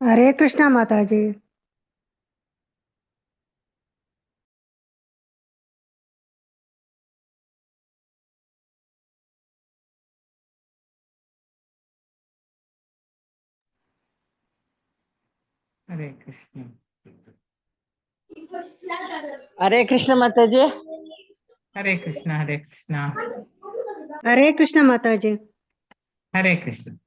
हरे कृष्णा माता जी। हरे कृष्ण। हरे कृष्ण माता जी। हरे कृष्ण। हरे कृष्ण। हरे कृष्णा माता जी। हरे कृष्ण।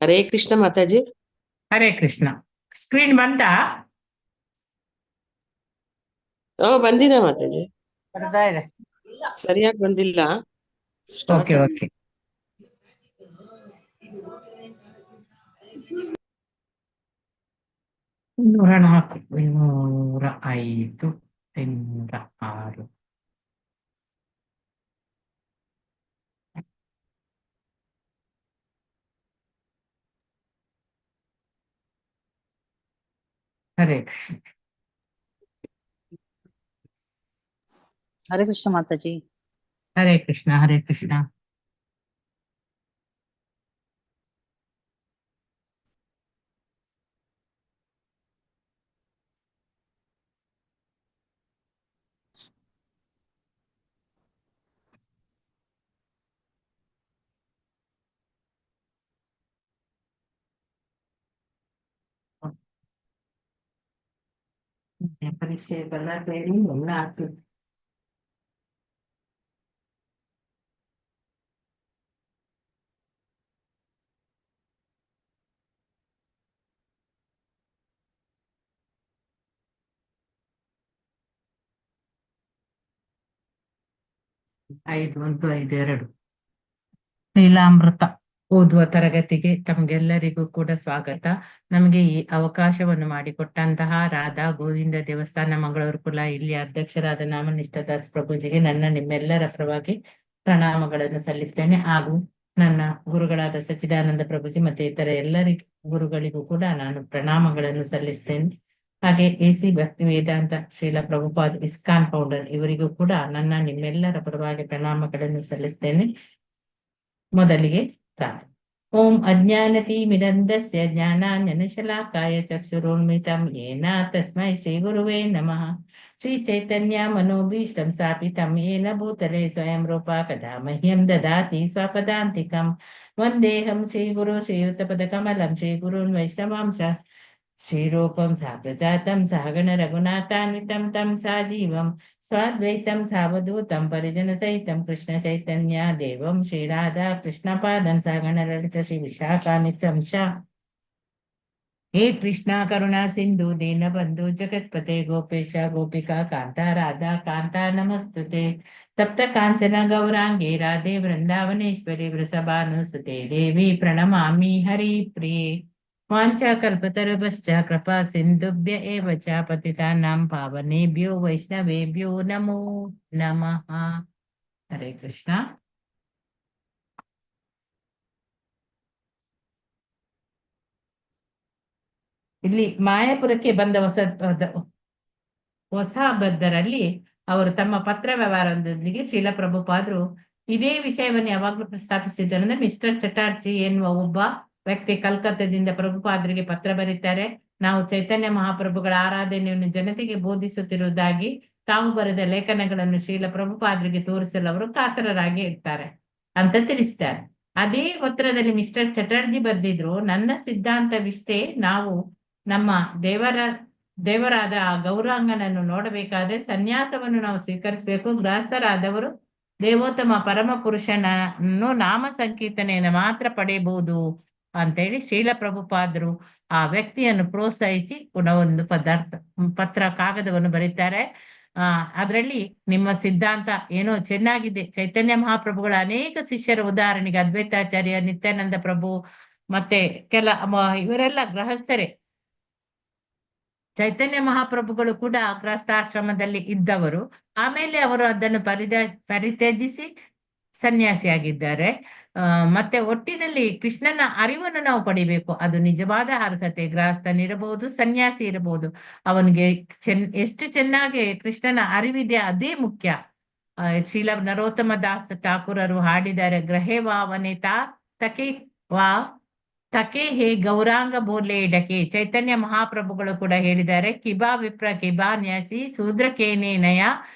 हरे कृष्ण माता जी। हरे कृष्ण. ಸ್ಕ್ರೀನ್ ಬಂತಾ? ಬಂದಿದೆ ಮಾತಾಜಿ. ಬರ್ತಾ ಇದೆ. ಸರಿಯಾಗಿ ಬಂದಿಲ್ಲ. Okay okay. 204, 205, 206. हरे कृष्ण. हरे कृष्ण माता जी। हरे कृष्ण. हरे कृष्ण. ಪರೀಕ್ಷೆ ಎಲ್ಲ ಸೇರಿ ಎಲ್ಲ ಆಗ್ತದೆ. ಐದು ಒಂದು ಐದು ಎರಡು ಲೀಲಾಮೃತ ಓದುವ ತರಗತಿಗೆ ತಮಗೆಲ್ಲರಿಗೂ ಕೂಡ ಸ್ವಾಗತ. ನಮಗೆ ಈ ಅವಕಾಶವನ್ನು ಮಾಡಿಕೊಟ್ಟಂತಹ ರಾಧಾ ಗೋವಿಂದ ದೇವಸ್ಥಾನ ಮಂಗಳೂರು ಕುಲ ಇಲ್ಲಿ ಅಧ್ಯಕ್ಷರಾದ ನಾಮನಿಷ್ಠ ದಾಸ್ ಪ್ರಭುಜಿಗೆ ನನ್ನ ನಿಮ್ಮೆಲ್ಲರ ಪರವಾಗಿ ಪ್ರಣಾಮಗಳನ್ನು ಸಲ್ಲಿಸ್ತೇನೆ. ಹಾಗೂ ನನ್ನ ಗುರುಗಳಾದ ಸಚ್ಚಿದಾನಂದ ಪ್ರಭುಜಿ ಮತ್ತೆ ಇತರ ಎಲ್ಲರಿಗೂ ಗುರುಗಳಿಗೂ ಕೂಡ ನಾನು ಪ್ರಣಾಮಗಳನ್ನು ಸಲ್ಲಿಸ್ತೇನೆ. ಹಾಗೆ AC ಭಕ್ತಿ ವೇದಾಂತ ಶ್ರೀಲ ಪ್ರಭುಪಾದ್ ಇಸ್ಕಾನ್ ಫೌಂಡರ್ ಇವರಿಗೂ ಕೂಡ ನನ್ನ ನಿಮ್ಮೆಲ್ಲರ ಪರವಾಗಿ ಪ್ರಣಾಮಗಳನ್ನು ಸಲ್ಲಿಸ್ತೇನೆ. ಮೊದಲಿಗೆ ಪ್ರಾರ್ಥನೆ. ಓಂ ಅಜ್ಞಾನತಿಮಿರಂಧಸ್ಯ ಜ್ಞಾನಾಂಜನಶಲಾಕಾಯ ಚಕ್ಷುರುನ್ಮಿತಂ ಯೇನ ತಸ್ಮೈ ಶ್ರೀ ಗುರುವೇ ನಮಃ. ಶ್ರೀ ಚೈತನ್ಯ ಮನೋಭೀಷ್ಟಂ ಸ್ಥಾಪಿತಂ ಯೇನ ಭೂತಲೆ ಸ್ವಯಂ ರೂಪ ಕದಾ ಮಹ್ಯಂ ದದಾತಿ ಸ್ವಪದಾಂತಿಕಂ. ವಂದೇಹಂ ಶ್ರೀ ಗುರು ಶ್ರೀಯುತಪದಕಮಲಂ ಶ್ರೀ ಗುರುನ್ ವೈಷ್ಣವಾಂಶ ಶ್ರೀರೂಪಂ ಸಾಗ್ರಜಾತಂ ಸಹಗಣ ರಘುನಾಥಾನ್ವಿತಂ ತಂ ಸಾಜೀವಂ स्वाद्वैतं सावधूतं परिजनसहितं कृष्ण चैतन्य देवं श्रीराधा कृष्णपादं सागणललित श्री विशाखानित्यं च। हे कृष्णा करुणा सिंधु दीनबंधु जगत्पते गोपेश गोपिका कांता राधा कांता नमस्तुते। तप्त कांचन गौरांगे राधे वृंदावनेश्वरी वृषभानुसुते देवी प्रणमामि हरिप्रिये। वाञ्छाकल्पतरुभ्यश्च कृपा सिन्धुभ्य एव च पतितानां पावनेभ्यो वैष्णवेभ्यो नमो नमः. हरे कृष्ण. ಇಲ್ಲಿ ಮಾಯಾಪುರಕ್ಕೆ ಬಂದ ಹೊಸ ಬದ್ಧರಲ್ಲಿ ಅವರು ತಮ್ಮ ಪತ್ರ ವ್ಯವಹಾರದೊಂದಿಗೆ ಶ್ರೀಲ ಪ್ರಭುಪಾದರು ಇದೇ ವಿಷಯವನ್ನು ಯಾವಾಗಲೂ ಪ್ರಸ್ತಾಪಿಸಿದ್ದರಿಂದ ಮಿಸ್ಟರ್ ಚಟರ್ಜಿ ಎನ್ನುವ ಒಬ್ಬ ವ್ಯಕ್ತಿ ಕಲ್ಕತ್ತಾದಿಂದ ಪ್ರಭುಪಾದರಿಗೆ ಪತ್ರ ಬರೀತಾರೆ. ನಾವು ಚೈತನ್ಯ ಮಹಾಪ್ರಭುಗಳ ಆರಾಧನೆಯನ್ನು ಜನತೆಗೆ ಬೋಧಿಸುತ್ತಿರುವುದಾಗಿ ತಾವು ಬರೆದ ಲೇಖನಗಳನ್ನು ಶ್ರೀಲ ಪ್ರಭುಪಾದರಿಗೆ ತೋರಿಸಲು ಅವರು ಕಾತರರಾಗಿ ಇರ್ತಾರೆ ಅಂತ ತಿಳಿಸ್ತಾರೆ. ಅದೇ ಪತ್ರದಲ್ಲಿ ಮಿಸ್ಟರ್ ಚಟರ್ಜಿ ಬರೆದಿದ್ರು, ನನ್ನ ಸಿದ್ಧಾಂತವಿಷ್ಟೇ, ನಾವು ನಮ್ಮ ದೇವರಾದ ಆ ಗೌರಾಂಗನನ್ನು ನೋಡಬೇಕಾದ್ರೆ ಸನ್ಯಾಸವನ್ನು ನಾವು ಸ್ವೀಕರಿಸಬೇಕು. ಗೃಹಸ್ಥರಾದವರು ದೇವೋತ್ತಮ ಪರಮ ಪುರುಷನನ್ನು ನಾಮ ಸಂಕೀರ್ತನೆಯನ್ನು ಮಾತ್ರ ಪಡೆಯಬಹುದು ಅಂತೇಳಿ ಶ್ರೀಲ ಪ್ರಭುಪಾದರು ಆ ವ್ಯಕ್ತಿಯನ್ನು ಪ್ರೋತ್ಸಾಹಿಸಿ ಒಂದು ಪತ್ರ ಕಾಗದವನ್ನು ಬರೀತಾರೆ. ಅದರಲ್ಲಿ ನಿಮ್ಮ ಸಿದ್ಧಾಂತ ಏನೋ ಚೆನ್ನಾಗಿದೆ, ಚೈತನ್ಯ ಮಹಾಪ್ರಭುಗಳ ಅನೇಕ ಶಿಷ್ಯರ ಉದಾಹರಣೆಗೆ ಅದ್ವೈತಾಚಾರ್ಯ, ನಿತ್ಯಾನಂದ ಪ್ರಭು ಮತ್ತೆ ಇವರೆಲ್ಲ ಗೃಹಸ್ಥರೇ. ಚೈತನ್ಯ ಮಹಾಪ್ರಭುಗಳು ಕೂಡ ಗೃಹಸ್ಥಾಶ್ರಮದಲ್ಲಿ ಇದ್ದವರು. ಆಮೇಲೆ ಅವರು ಅದನ್ನು ಪರಿತ್ಯಜಿಸಿ ಸನ್ಯಾಸಿಯಾಗಿದ್ದಾರೆ. ಮತ್ತೆ ಒಟ್ಟಿನಲ್ಲಿ ಕೃಷ್ಣನ ಅರಿವನ್ನು ನಾವು ಪಡಿಬೇಕು. ಅದು ನಿಜವಾದ ಅರ್ಹತೆ. ಗೃಹಸ್ಥನಿರಬಹುದು, ಸನ್ಯಾಸಿ ಇರಬಹುದು, ಅವನಿಗೆ ಎಷ್ಟು ಚೆನ್ನಾಗಿ ಕೃಷ್ಣನ ಅರಿವಿದೆ ಅದೇ ಮುಖ್ಯ. ಶ್ರೀಲ ನರೋತ್ತಮ ದಾಸ್ ಠಾಕೂರರು ಹಾಡಿದ್ದಾರೆ, ಗ್ರಹೇ ವಾ ವನಿತಾ ತಕೆ ವಾ ತಕೆ ಹೇ ಗೌರಾಂಗ ಬೋಲೆ ಡಕೆ. ಚೈತನ್ಯ ಮಹಾಪ್ರಭುಗಳು ಕೂಡ ಹೇಳಿದ್ದಾರೆ, ಕಿಬಾ ವಿಪ್ರ ಕಿಬಾ ನ್ಯಾಸಿ ಶೂದ್ರಕೇನೆ ನಯ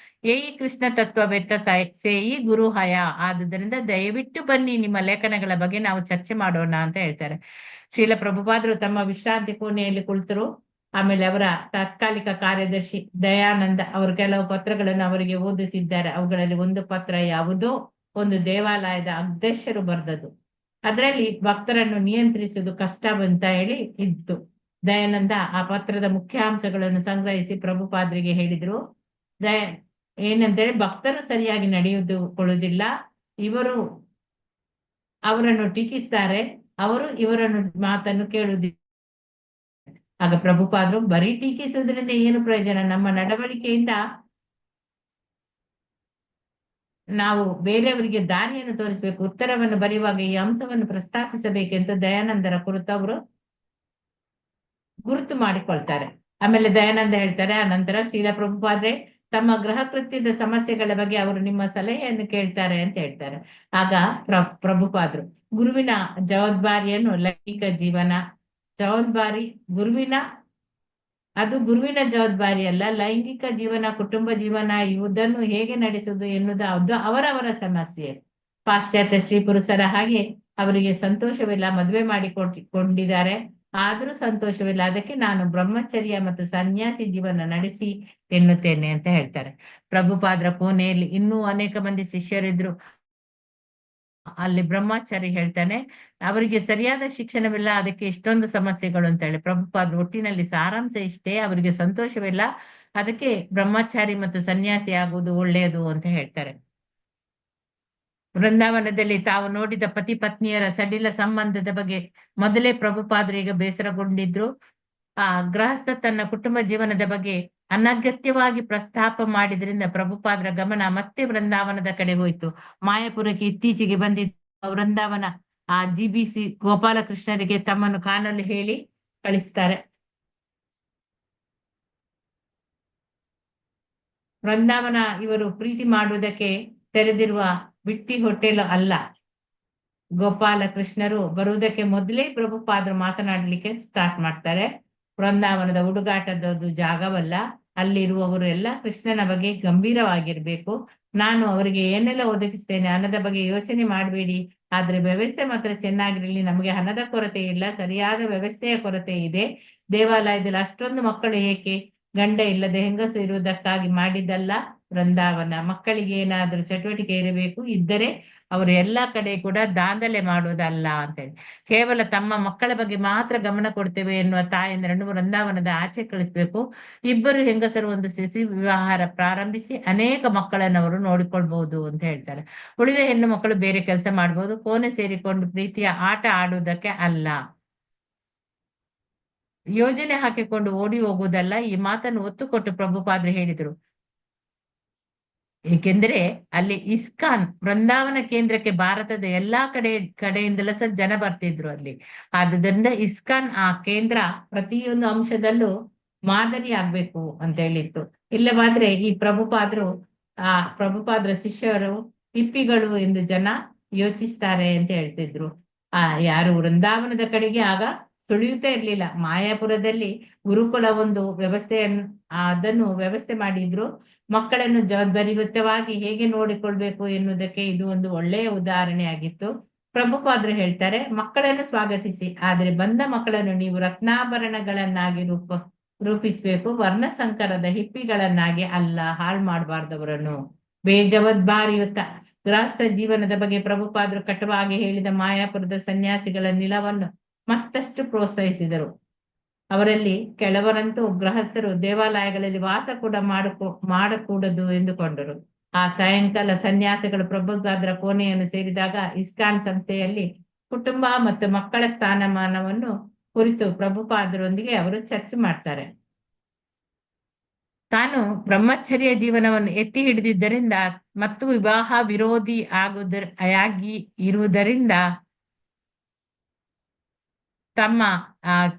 ಏಯಿ ಕೃಷ್ಣ ತತ್ವವೆತ್ತ ಸೇಯಿ ಗುರು ಹಯ. ಆದುದರಿಂದ ದಯವಿಟ್ಟು ಬನ್ನಿ, ನಿಮ್ಮ ಲೇಖನಗಳ ಬಗ್ಗೆ ನಾವು ಚರ್ಚೆ ಮಾಡೋಣ ಅಂತ ಹೇಳ್ತಾರೆ. ಶ್ರೀಲ ಪ್ರಭುಪಾದರು ತಮ್ಮ ವಿಶ್ರಾಂತಿ ಕೋಣೆಯಲ್ಲಿ ಕುಳಿತರು. ಆಮೇಲೆ ಅವರ ತಾತ್ಕಾಲಿಕ ಕಾರ್ಯದರ್ಶಿ ದಯಾನಂದ ಅವರು ಕೆಲವು ಪತ್ರಗಳನ್ನು ಅವರಿಗೆ ಓದುತ್ತಿದ್ದಾರೆ. ಅವುಗಳಲ್ಲಿ ಒಂದು ಪತ್ರ ಯಾವುದೋ ಒಂದು ದೇವಾಲಯದ ಅಧ್ಯಕ್ಷರು ಬರೆದದ್ದು. ಅದರಲ್ಲಿ ಭಕ್ತರನ್ನು ನಿಯಂತ್ರಿಸುವುದು ಕಷ್ಟ ಅಂತ ಹೇಳಿ ಇತ್ತು. ದಯಾನಂದ ಆ ಪತ್ರದ ಮುಖ್ಯಾಂಶಗಳನ್ನು ಸಂಗ್ರಹಿಸಿ ಪ್ರಭುಪಾದರಿಗೆ ಹೇಳಿದ್ರು. ಏನಂತೇಳಿ, ಭಕ್ತರು ಸರಿಯಾಗಿ ನಡೆಯುವುದುಕೊಳ್ಳುವುದಿಲ್ಲ, ಇವರು ಅವರನ್ನು ಟೀಕಿಸ್ತಾರೆ, ಅವರು ಇವರನ್ನು ಮಾತನ್ನು ಕೇಳುವುದಿಲ್ಲ. ಆಗ ಪ್ರಭುಪಾದರು, ಬರೀ ಟೀಕಿಸುವುದರಿಂದ ಏನು ಪ್ರಯೋಜನ, ನಮ್ಮ ನಡವಳಿಕೆಯಿಂದ ನಾವು ಬೇರೆಯವರಿಗೆ ದಾರಿಯನ್ನು ತೋರಿಸಬೇಕು, ಉತ್ತರವನ್ನು ಬರೆಯುವಾಗ ಈ ಅಂಶವನ್ನು ಪ್ರಸ್ತಾಪಿಸಬೇಕೆಂದು ದಯಾನಂದರ ಕುರಿತು ಅವರು ಗುರುತು ಮಾಡಿಕೊಳ್ತಾರೆ. ಆಮೇಲೆ ದಯಾನಂದ ಹೇಳ್ತಾರೆ, ಆ ನಂತರ ಶ್ರೀಲ ಪ್ರಭುಪಾದ್ರೆ ತಮ್ಮ ಗೃಹ ಕೃತ್ಯದ ಸಮಸ್ಯೆಗಳ ಬಗ್ಗೆ ಅವರು ನಿಮ್ಮ ಸಲಹೆಯನ್ನು ಕೇಳ್ತಾರೆ ಅಂತ ಹೇಳ್ತಾರೆ. ಆಗ ಪ್ರಭುಪಾದರು, ಗುರುವಿನ ಜವಾಬ್ದಾರಿಯನ್ನು ಲೈಂಗಿಕ ಜೀವನ ಜವಾಬ್ದಾರಿ ಗುರುವಿನ ಜವಾಬ್ದಾರಿ ಅಲ್ಲ, ಲೈಂಗಿಕ ಜೀವನ, ಕುಟುಂಬ ಜೀವನ ಇವುದನ್ನು ಹೇಗೆ ನಡೆಸುವುದು ಎನ್ನುವುದು ಅದು ಅವರವರ ಸಮಸ್ಯೆ. ಪಾಶ್ಚಾತ್ಯ ಸ್ತ್ರೀ ಪುರುಷರ ಹಾಗೆ ಅವರಿಗೆ ಸಂತೋಷವಿಲ್ಲ, ಮದುವೆ ಮಾಡಿಕೊಂಡಿದ್ದಾರೆ, ಆದ್ರೂ ಸಂತೋಷವಿಲ್ಲ, ಅದಕ್ಕೆ ನಾನು ಬ್ರಹ್ಮಚರ್ಯ ಮತ್ತು ಸನ್ಯಾಸಿ ಜೀವನ ನಡೆಸಿ ಎನ್ನುತ್ತೇನೆ ಅಂತ ಹೇಳ್ತಾರೆ. ಪ್ರಭುಪಾದರ ಕೋಣೆಯಲ್ಲಿ ಇನ್ನೂ ಅನೇಕ ಮಂದಿ ಶಿಷ್ಯರಿದ್ರು. ಅಲ್ಲಿ ಬ್ರಹ್ಮಚಾರಿ ಹೇಳ್ತಾನೆ, ಅವರಿಗೆ ಸರಿಯಾದ ಶಿಕ್ಷಣವಿಲ್ಲ, ಅದಕ್ಕೆ ಇಷ್ಟೊಂದು ಸಮಸ್ಯೆಗಳು ಅಂತ ಹೇಳಿ. ಪ್ರಭುಪಾದರು ಒಟ್ಟಿನಲ್ಲಿ ಸಾರಾಂಶ ಇಷ್ಟೇ, ಅವರಿಗೆ ಸಂತೋಷವಿಲ್ಲ, ಅದಕ್ಕೆ ಬ್ರಹ್ಮಚಾರಿ ಮತ್ತು ಸನ್ಯಾಸಿ ಆಗುವುದು ಒಳ್ಳೆಯದು ಅಂತ ಹೇಳ್ತಾರೆ. ವೃಂದಾವನದಲ್ಲಿ ತಾವು ನೋಡಿದ ಪತಿ ಪತ್ನಿಯರ ಸಡಿಲ ಸಂಬಂಧದ ಬಗ್ಗೆ ಮೊದಲೇ ಪ್ರಭುಪಾದರು ಈಗ ಬೇಸರಗೊಂಡಿದ್ರು. ಆ ಗೃಹಸ್ಥ ತನ್ನ ಕುಟುಂಬ ಜೀವನದ ಬಗ್ಗೆ ಅನಗತ್ಯವಾಗಿ ಪ್ರಸ್ತಾಪ ಮಾಡಿದ್ರಿಂದ ಪ್ರಭುಪಾದರ ಗಮನ ಮತ್ತೆ ವೃಂದಾವನದ ಕಡೆ ಹೋಯ್ತು. ಮಾಯಾಪುರಕ್ಕೆ ಇತ್ತೀಚೆಗೆ ಬಂದಿದ್ದ ವೃಂದಾವನ ಆ GBC ಗೋಪಾಲಕೃಷ್ಣರಿಗೆ ತಮ್ಮನ್ನು ಕಾಣಲು ಹೇಳಿ ಕಳಿಸ್ತಾರೆ. ವೃಂದಾವನ ಇವರು ಪ್ರೀತಿ ಮಾಡುವುದಕ್ಕೆ ತೆರೆದಿರುವ ಬಿಟ್ಟಿ ಹೋಟೆಲ್ ಅಲ್ಲ. ಗೋಪಾಲಕೃಷ್ಣರು ಬರುವುದಕ್ಕೆ ಮೊದಲೇ ಪ್ರಭುಪಾದರು ಮಾತನಾಡಲಿಕ್ಕೆ ಸ್ಟಾರ್ಟ್ ಮಾಡ್ತಾರೆ. ವೃಂದಾವನದ ಹುಡುಗಾಟದದು ಜಾಗವಲ್ಲ, ಅಲ್ಲಿರುವವರು ಎಲ್ಲ ಕೃಷ್ಣನ ಬಗ್ಗೆ ಗಂಭೀರವಾಗಿರ್ಬೇಕು. ನಾನು ಅವರಿಗೆ ಏನೆಲ್ಲ ಒದಗಿಸ್ತೇನೆ ಅನ್ನೋದ ಬಗ್ಗೆ ಯೋಚನೆ ಮಾಡಬೇಡಿ, ಆದ್ರೆ ವ್ಯವಸ್ಥೆ ಮಾತ್ರ ಚೆನ್ನಾಗಿರಲಿ. ನಮಗೆ ಹಣದ ಕೊರತೆ ಇಲ್ಲ, ಸರಿಯಾದ ವ್ಯವಸ್ಥೆಯ ಕೊರತೆ ಇದೆ. ದೇವಾಲಯದಲ್ಲಿ ಅಷ್ಟೊಂದು ಮಕ್ಕಳು ಏಕೆ? ಗಂಡ ಇಲ್ಲದೆ ಹೆಂಗಸು ಇರುವುದಕ್ಕಾಗಿ ಮಾಡಿದ್ದಲ್ಲ ವೃಂದಾವನ. ಮಕ್ಕಳಿಗೆ ಏನಾದ್ರೂ ಚಟುವಟಿಕೆ ಇರಬೇಕು, ಇದ್ದರೆ ಅವರು ಎಲ್ಲಾ ಕಡೆ ಕೂಡ ದಾಂಧಲೆ ಮಾಡುವುದಲ್ಲ ಅಂತ ಹೇಳಿ. ಕೇವಲ ತಮ್ಮ ಮಕ್ಕಳ ಬಗ್ಗೆ ಮಾತ್ರ ಗಮನ ಕೊಡ್ತೇವೆ ಎನ್ನುವ ತಾಯಂದಿರನ್ನು ವೃಂದಾವನದ ಆಚೆ ಕಳಿಸ್ಬೇಕು. ಇಬ್ಬರು ಹೆಂಗಸರು ಒಂದು ಶಿಶು ವಿವಾಹ ಪ್ರಾರಂಭಿಸಿ ಅನೇಕ ಮಕ್ಕಳನ್ನು ಅವರು ನೋಡಿಕೊಳ್ಬಹುದು ಅಂತ ಹೇಳ್ತಾರೆ. ಉಳಿದ ಹೆಣ್ಣು ಮಕ್ಕಳು ಬೇರೆ ಕೆಲಸ ಮಾಡ್ಬೋದು, ಕೋಣೆ ಸೇರಿಕೊಂಡು ಪ್ರೀತಿಯ ಆಟ ಆಡುವುದಕ್ಕೆ ಅಲ್ಲ, ಯೋಜನೆ ಹಾಕಿಕೊಂಡು ಓಡಿ ಹೋಗುವುದಲ್ಲ. ಈ ಮಾತನ್ನು ಒತ್ತು ಕೊಟ್ಟು ಪ್ರಭುಪಾದರು ಹೇಳಿದರು. ಏಕೆಂದ್ರೆ ಅಲ್ಲಿ ಇಸ್ಕಾನ್ ವೃಂದಾವನ ಕೇಂದ್ರಕ್ಕೆ ಭಾರತದ ಎಲ್ಲಾ ಕಡೆಯಿಂದಲೂ ಸಹ ಜನ ಬರ್ತಿದ್ರು ಅಲ್ಲಿ. ಆದುದರಿಂದ ಇಸ್ಕಾನ್ ಆ ಕೇಂದ್ರ ಪ್ರತಿಯೊಂದು ಅಂಶದಲ್ಲೂ ಮಾದರಿ ಆಗ್ಬೇಕು ಅಂತ ಹೇಳಿತ್ತು. ಇಲ್ಲವಾದ್ರೆ ಈ ಪ್ರಭುಪಾದರ ಶಿಷ್ಯರು ಹಿಪ್ಪಿಗಳು ಎಂದು ಜನ ಯೋಚಿಸ್ತಾರೆ ಅಂತ ಹೇಳ್ತಿದ್ರು. ಯಾರು ವೃಂದಾವನದ ಕಡೆಗೆ ಆಗ ಸುಳಿಯುತ್ತಾ ಇರ್ಲಿಲ್ಲ. ಮಾಯಾಪುರದಲ್ಲಿ ಗುರುಕುಲ ಒಂದು ಅದನ್ನು ವ್ಯವಸ್ಥೆ ಮಾಡಿದ್ರು. ಮಕ್ಕಳನ್ನು ಜವಾಬ್ದಾರಿಯುತವಾಗಿ ಹೇಗೆ ನೋಡಿಕೊಳ್ಬೇಕು ಎನ್ನುವುದಕ್ಕೆ ಇದು ಒಂದು ಒಳ್ಳೆಯ ಉದಾಹರಣೆ ಆಗಿತ್ತು. ಪ್ರಭುಪಾದರು ಹೇಳ್ತಾರೆ, ಮಕ್ಕಳನ್ನು ಸ್ವಾಗತಿಸಿ, ಆದ್ರೆ ಬಂದ ಮಕ್ಕಳನ್ನು ನೀವು ರತ್ನಾಭರಣಗಳನ್ನಾಗಿ ರೂಪಿಸ್ಬೇಕು, ವರ್ಣಸಂಕರದ ಹಿಪ್ಪಿಗಳನ್ನಾಗಿ ಅಲ್ಲ, ಹಾಳು ಮಾಡಬಾರ್ದವರನ್ನು. ಬೇಜವಾಬ್ದಾರಿಯುತ ಗೃಹಸ್ಥ ಜೀವನದ ಬಗ್ಗೆ ಪ್ರಭುಪಾದರು ಕಟುವಾಗಿ ಹೇಳಿದ ಮಾಯಾಪುರದ ಸನ್ಯಾಸಿಗಳ ನಿಲವನ್ನು ಮತ್ತಷ್ಟು ಪ್ರೋತ್ಸಾಹಿಸಿದರು. ಅವರಲ್ಲಿ ಕೆಲವರಂತೂ ಗೃಹಸ್ಥರು ದೇವಾಲಯಗಳಲ್ಲಿ ವಾಸ ಕೂಡ ಮಾಡಕೂಡದು ಎಂದುಕೊಂಡರು. ಆ ಸಾಯಂಕಾಲ ಸನ್ಯಾಸಿಗಳು ಪ್ರಭುಪಾದರ ಕೋಣೆಯನ್ನು ಸೇರಿದಾಗ ಇಸ್ಕಾನ್ ಸಂಸ್ಥೆಯಲ್ಲಿ ಕುಟುಂಬ ಮತ್ತು ಮಕ್ಕಳ ಸ್ಥಾನಮಾನವನ್ನು ಕುರಿತು ಪ್ರಭುಪಾದರೊಂದಿಗೆ ಅವರು ಚರ್ಚೆ ಮಾಡ್ತಾರೆ. ತಾನು ಬ್ರಹ್ಮಚರ್ಯ ಜೀವನವನ್ನು ಎತ್ತಿ ಹಿಡಿದಿದ್ದರಿಂದ ಮತ್ತು ವಿವಾಹ ವಿರೋಧಿ ಇರುವುದರಿಂದ ತಮ್ಮ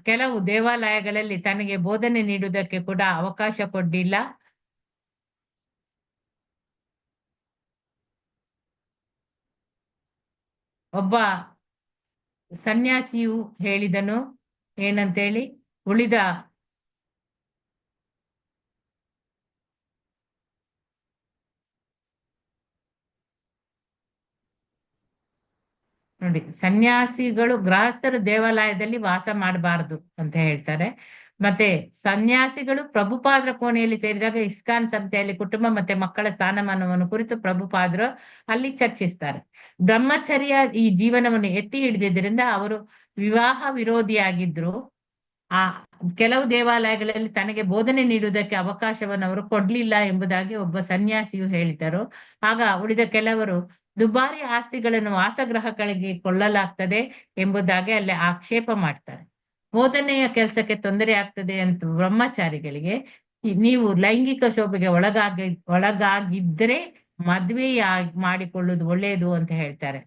ಕೆಲವು ದೇವಾಲಯಗಳಲ್ಲಿ ತನಗೆ ಬೋಧನೆ ನೀಡುವುದಕ್ಕೆ ಕೂಡ ಅವಕಾಶ ಕೊಡ್ಲಿಲ್ಲ. ಒಬ್ಬ ಸನ್ಯಾಸಿಯು ಹೇಳಿದನು ಏನಂತೇಳಿ, ಉಳಿದ ನೋಡಿ, ಸನ್ಯಾಸಿಗಳು ಗೃಹಸ್ಥರು ದೇವಾಲಯದಲ್ಲಿ ವಾಸ ಮಾಡಬಾರದು ಅಂತ ಹೇಳ್ತಾರೆ. ಮತ್ತೆ ಸನ್ಯಾಸಿಗಳು ಪ್ರಭುಪಾದರ ಕೋಣೆಯಲ್ಲಿ ಸೇರಿದಾಗ ಇಸ್ಕಾನ್ ಸಂಸ್ಥೆಯಲ್ಲಿ ಕುಟುಂಬ ಮತ್ತೆ ಮಕ್ಕಳ ಸ್ಥಾನಮಾನವನ್ನು ಕುರಿತು ಪ್ರಭುಪಾದರು ಅಲ್ಲಿ ಚರ್ಚಿಸ್ತಾರೆ. ಬ್ರಹ್ಮಚರ್ಯ ಈ ಜೀವನವನ್ನು ಎತ್ತಿ ಹಿಡಿದಿದ್ದರಿಂದ ಅವರು ವಿವಾಹ ವಿರೋಧಿಯಾಗಿದ್ರು. ಆ ಕೆಲವು ದೇವಾಲಯಗಳಲ್ಲಿ ತನಗೆ ಬೋಧನೆ ನೀಡುವುದಕ್ಕೆ ಅವಕಾಶವನ್ನು ಅವರು ಕೊಡ್ಲಿಲ್ಲ ಎಂಬುದಾಗಿ ಒಬ್ಬ ಸನ್ಯಾಸಿಯು ಹೇಳಿದರು. ಆಗ ಉಳಿದ ಕೆಲವರು ದುಬಾರಿ ಆಸ್ತಿಗಳನ್ನು ವಾಸಗೃಹಗಳಿಗೆ ಕೊಳ್ಳಲಾಗ್ತದೆ ಎಂಬುದಾಗಿ ಅಲ್ಲಿ ಆಕ್ಷೇಪ ಮಾಡ್ತಾರೆ. ಬೋಧನೆಯ ಕೆಲಸಕ್ಕೆ ತೊಂದರೆ ಆಗ್ತದೆ ಅಂತ ಬ್ರಹ್ಮಚಾರಿಗಳಿಗೆ ನೀವು ಲೈಂಗಿಕ ಶೋಭೆಗೆ ಒಳಗಾಗಿದ್ರೆ ಮದ್ವೆ ಮಾಡಿಕೊಳ್ಳುವುದು ಒಳ್ಳೆಯದು ಅಂತ ಹೇಳ್ತಾರೆ.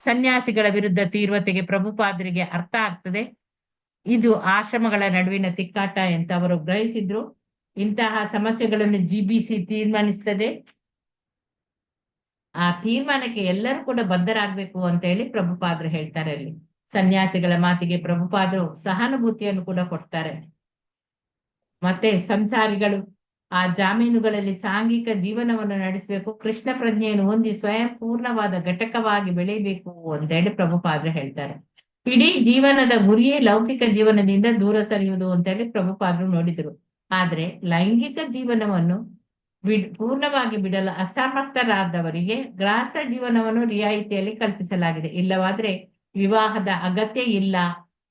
ಸನ್ಯಾಸಿಗಳ ವಿರುದ್ಧ ತೀವ್ರತೆಗೆ ಪ್ರಭುಪಾದರಿಗೆ ಅರ್ಥ ಆಗ್ತದೆ. ಇದು ಆಶ್ರಮಗಳ ನಡುವಿನ ತಿಕ್ಕಾಟ ಅಂತ ಅವರು ಗ್ರಹಿಸಿದ್ರು. ಇಂತಹ ಸಮಸ್ಯೆಗಳನ್ನು ಜಿಬಿಸಿ ತೀರ್ಮಾನಿಸ್ತದೆ. ಆ ತೀರ್ಮಾನಕ್ಕೆ ಎಲ್ಲರೂ ಕೂಡ ಬದ್ಧರಾಗ್ಬೇಕು ಅಂತ ಹೇಳಿ ಪ್ರಭುಪಾದರು ಹೇಳ್ತಾರೆ. ಅಲ್ಲಿ ಸನ್ಯಾಸಿಗಳ ಮಾತಿಗೆ ಪ್ರಭುಪಾದರು ಸಹಾನುಭೂತಿಯನ್ನು ಕೂಡ ಕೊಡ್ತಾರೆ. ಮತ್ತೆ ಸಂಸಾರಿಗಳು ಆ ಜಾಮೀನುಗಳಲ್ಲಿ ಸಾಂಘಿಕ ಜೀವನವನ್ನು ನಡೆಸಬೇಕು, ಕೃಷ್ಣ ಪ್ರಜ್ಞೆಯನ್ನು ಹೊಂದಿ ಸ್ವಯಂ ಪೂರ್ಣವಾದ ಘಟಕವಾಗಿ ಬೆಳೆಯಬೇಕು ಅಂತ ಹೇಳಿ ಪ್ರಭುಪಾದರು ಹೇಳ್ತಾರೆ. ಇಡೀ ಜೀವನದ ಗುರಿಯೇ ಲೌಕಿಕ ಜೀವನದಿಂದ ದೂರ ಸರಿಯುವುದು ಅಂತ ಹೇಳಿ ಪ್ರಭುಪಾದರು ನೋಡಿದ್ರು. ಆದ್ರೆ ಲೈಂಗಿಕ ಜೀವನವನ್ನು ಪೂರ್ಣವಾಗಿ ಬಿಡಲು ಅಸಮರ್ಥರಾದವರಿಗೆ ಗೃಹಸ್ಥ ಜೀವನವನ್ನು ರಿಯಾಯಿತಿಯಲ್ಲಿ ಕಲ್ಪಿಸಲಾಗಿದೆ. ಇಲ್ಲವಾದ್ರೆ ವಿವಾಹದ ಅಗತ್ಯ ಇಲ್ಲ,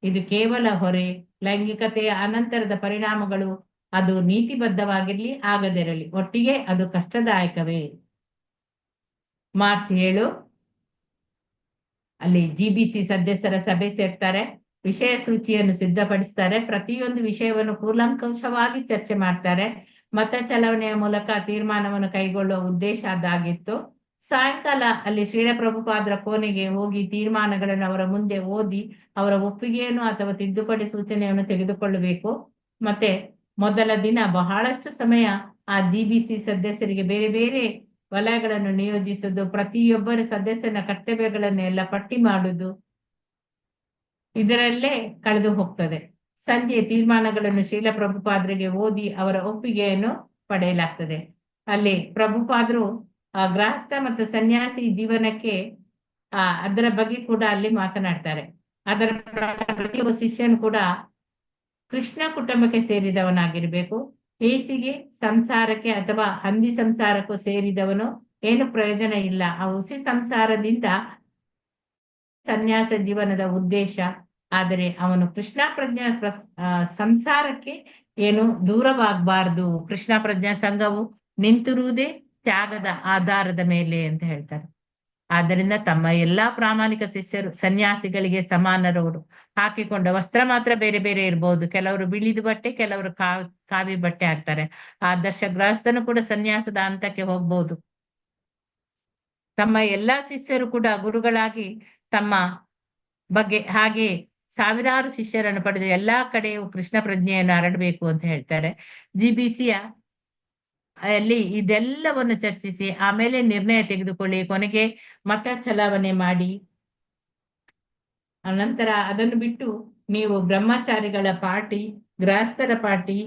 ಇದು ಕೇವಲ ಹೊರೆ. ಲೈಂಗಿಕತೆಯ ಅನಂತರದ ಪರಿಣಾಮಗಳು ಅದು ನೀತಿಬದ್ಧವಾಗಿರ್ಲಿ ಆಗದಿರಲಿ ಒಟ್ಟಿಗೆ ಅದು ಕಷ್ಟದಾಯಕವೇ. ಮಾರ್ಚ್ 7 ಅಲ್ಲಿ ಜಿಬಿಸಿ ಸದಸ್ಯರ ಸಭೆ ಸೇರ್ತಾರೆ. ವಿಷಯ ಸೂಚಿಯನ್ನು ಸಿದ್ಧಪಡಿಸ್ತಾರೆ. ಪ್ರತಿಯೊಂದು ವಿಷಯವನ್ನು ಕೂಲಂಕಷವಾಗಿ ಚರ್ಚೆ ಮಾಡ್ತಾರೆ. ಮತ ಚಲಾವಣೆಯ ಮೂಲಕ ತೀರ್ಮಾನವನ್ನು ಕೈಗೊಳ್ಳುವ ಉದ್ದೇಶ ಅದಾಗಿತ್ತು. ಸಾಯಂಕಾಲ ಅಲ್ಲಿ ಶ್ರೀಲ ಪ್ರಭುಪಾದರ ಕೋಣೆಗೆ ಹೋಗಿ ತೀರ್ಮಾನಗಳನ್ನು ಅವರ ಮುಂದೆ ಓದಿ ಅವರ ಒಪ್ಪಿಗೆಯನ್ನು ಅಥವಾ ತಿದ್ದುಪಡಿ ಸೂಚನೆಯನ್ನು ತೆಗೆದುಕೊಳ್ಳಬೇಕು. ಮತ್ತೆ ಮೊದಲ ದಿನ ಬಹಳಷ್ಟು ಸಮಯ ಆ ಜಿಬಿಸಿ ಸದಸ್ಯರಿಗೆ ಬೇರೆ ಬೇರೆ ವಲಯಗಳನ್ನು ನಿಯೋಜಿಸುವುದು, ಪ್ರತಿಯೊಬ್ಬರ ಸದಸ್ಯನ ಕರ್ತವ್ಯಗಳನ್ನೆಲ್ಲ ಪಟ್ಟಿ ಮಾಡುವುದು, ಇದರಲ್ಲೇ ಕಳೆದು ಹೋಗ್ತದೆ. ಸಂಜೆ ತೀರ್ಮಾನಗಳನ್ನು ಶ್ರೀಲ ಪ್ರಭುಪಾದರಿಗೆ ಓದಿ ಅವರ ಒಪ್ಪಿಗೆಯನ್ನು ಪಡೆಯಲಾಗ್ತದೆ. ಅಲ್ಲಿ ಪ್ರಭುಪಾದರು ಗೃಹಸ್ಥ ಮತ್ತು ಸನ್ಯಾಸಿ ಜೀವನಕ್ಕೆ ಅದರ ಬಗ್ಗೆ ಕೂಡ ಅಲ್ಲಿ ಮಾತನಾಡ್ತಾರೆ. ಅದರ ಪ್ರತಿಯೊಬ್ಬ ಶಿಷ್ಯನು ಕೂಡ ಕೃಷ್ಣ ಕುಟುಂಬಕ್ಕೆ ಸೇರಿದವನಾಗಿರ್ಬೇಕು. ಹೇಸಿಗೆ ಸಂಸಾರಕ್ಕೆ ಅಥವಾ ಹಂದಿ ಸಂಸಾರಕ್ಕೂ ಸೇರಿದವನು ಏನು ಪ್ರಯೋಜನ ಇಲ್ಲ. ಆ ಹುಸಿ ಸಂಸಾರದಿಂದ ಸನ್ಯಾಸ ಜೀವನದ ಉದ್ದೇಶ. ಆದರೆ ಅವನು ಕೃಷ್ಣ ಪ್ರಜ್ಞಾ ಸಂಸಾರಕ್ಕೆ ಏನು ದೂರವಾಗಬಾರ್ದು. ಕೃಷ್ಣ ಪ್ರಜ್ಞಾ ಸಂಘವು ನಿಂತಿರುವುದೇ ತ್ಯಾಗದ ಆಧಾರದ ಮೇಲೆ ಅಂತ ಹೇಳ್ತಾರೆ. ಆದ್ದರಿಂದ ತಮ್ಮ ಎಲ್ಲಾ ಪ್ರಾಮಾಣಿಕ ಶಿಷ್ಯರು ಸನ್ಯಾಸಿಗಳಿಗೆ ಸಮಾನರವರು. ಹಾಕಿಕೊಂಡ ವಸ್ತ್ರ ಮಾತ್ರ ಬೇರೆ ಬೇರೆ ಇರಬಹುದು. ಕೆಲವರು ಬಿಳಿದು ಬಟ್ಟೆ, ಕೆಲವರು ಕಾವಿ ಬಟ್ಟೆ ಹಾಕ್ತಾರೆ. ಆದರ್ಶ ಗೃಹಸ್ಥನು ಕೂಡ ಸನ್ಯಾಸದ ಹಂತಕ್ಕೆ ಹೋಗ್ಬಹುದು. ತಮ್ಮ ಎಲ್ಲಾ ಶಿಷ್ಯರು ಕೂಡ ಗುರುಗಳಾಗಿ ತಮ್ಮ ಬಗ್ಗೆ ಹಾಗೆ ಸಾವಿರಾರು ಶಿಷ್ಯರನ್ನು ಪಡೆದು ಎಲ್ಲಾ ಕಡೆಯೂ ಕೃಷ್ಣ ಪ್ರಜ್ಞೆಯನ್ನು ಹರಡಬೇಕು ಅಂತ ಹೇಳ್ತಾರೆ. ಜಿಬಿಸಿಯ ಅಲ್ಲಿ ಇದೆಲ್ಲವನ್ನು ಚರ್ಚಿಸಿ ಆಮೇಲೆ ನಿರ್ಣಯ ತೆಗೆದುಕೊಳ್ಳಿ, ಕೊನೆಗೆ ಮತ ಚಲಾವಣೆ ಮಾಡಿ, ಅನಂತರ ಅದನ್ನು ಬಿಟ್ಟು ನೀವು ಬ್ರಹ್ಮಚಾರಿಗಳ ಪಾರ್ಟಿ, ಗೃಹಸ್ಥರ ಪಾರ್ಟಿ,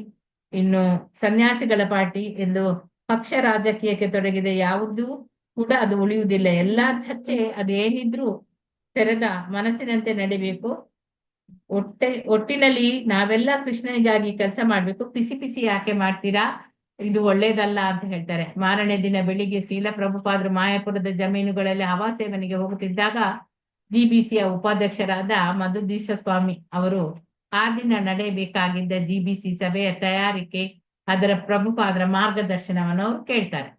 ಇನ್ನು ಸನ್ಯಾಸಿಗಳ ಪಾರ್ಟಿ ಎಂದು ಪಕ್ಷ ರಾಜಕೀಯಕ್ಕೆ ತೊಡಗಿದೆ ಯಾವುದೂ ಕೂಡ ಅದು ಉಳಿಯುವುದಿಲ್ಲ. ಎಲ್ಲಾ ಚರ್ಚೆ ಅದೇನಿದ್ರು ತೆರೆದ ಮನಸ್ಸಿನಂತೆ ನಡಿಬೇಕು. ಒಟ್ಟಿನಲ್ಲಿ ನಾವೆಲ್ಲ ಕೃಷ್ಣನಿಗಾಗಿ ಕೆಲಸ ಮಾಡ್ಬೇಕು. ಪಿಸಿ ಪಿಸಿ ಯಾಕೆ ಮಾಡ್ತೀರಾ, ಇದು ಒಳ್ಳೇದಲ್ಲ ಅಂತ ಹೇಳ್ತಾರೆ. ಮಾರನೇ ದಿನ ಬೆಳಿಗ್ಗೆ ಶ್ರೀಲ ಪ್ರಭುಪಾದರು ಮಾಯಾಪುರದ ಜಮೀನುಗಳಲ್ಲಿ ಹವಾ ಸೇವನೆಗೆ ಹೋಗುತ್ತಿದ್ದಾಗ ಜಿಬಿಸಿಯ ಉಪಾಧ್ಯಕ್ಷರಾದ ಮಧುದೀಶ ಸ್ವಾಮಿ ಅವರು ಆ ದಿನ ನಡೆಯಬೇಕಾಗಿದ್ದ ಜಿಬಿಸಿ ಸಭೆಯ ತಯಾರಿಕೆ, ಅದರ ಪ್ರಭುಪಾದರ ಮಾರ್ಗದರ್ಶನವನ್ನು ಅವರು ಕೇಳ್ತಾರೆ.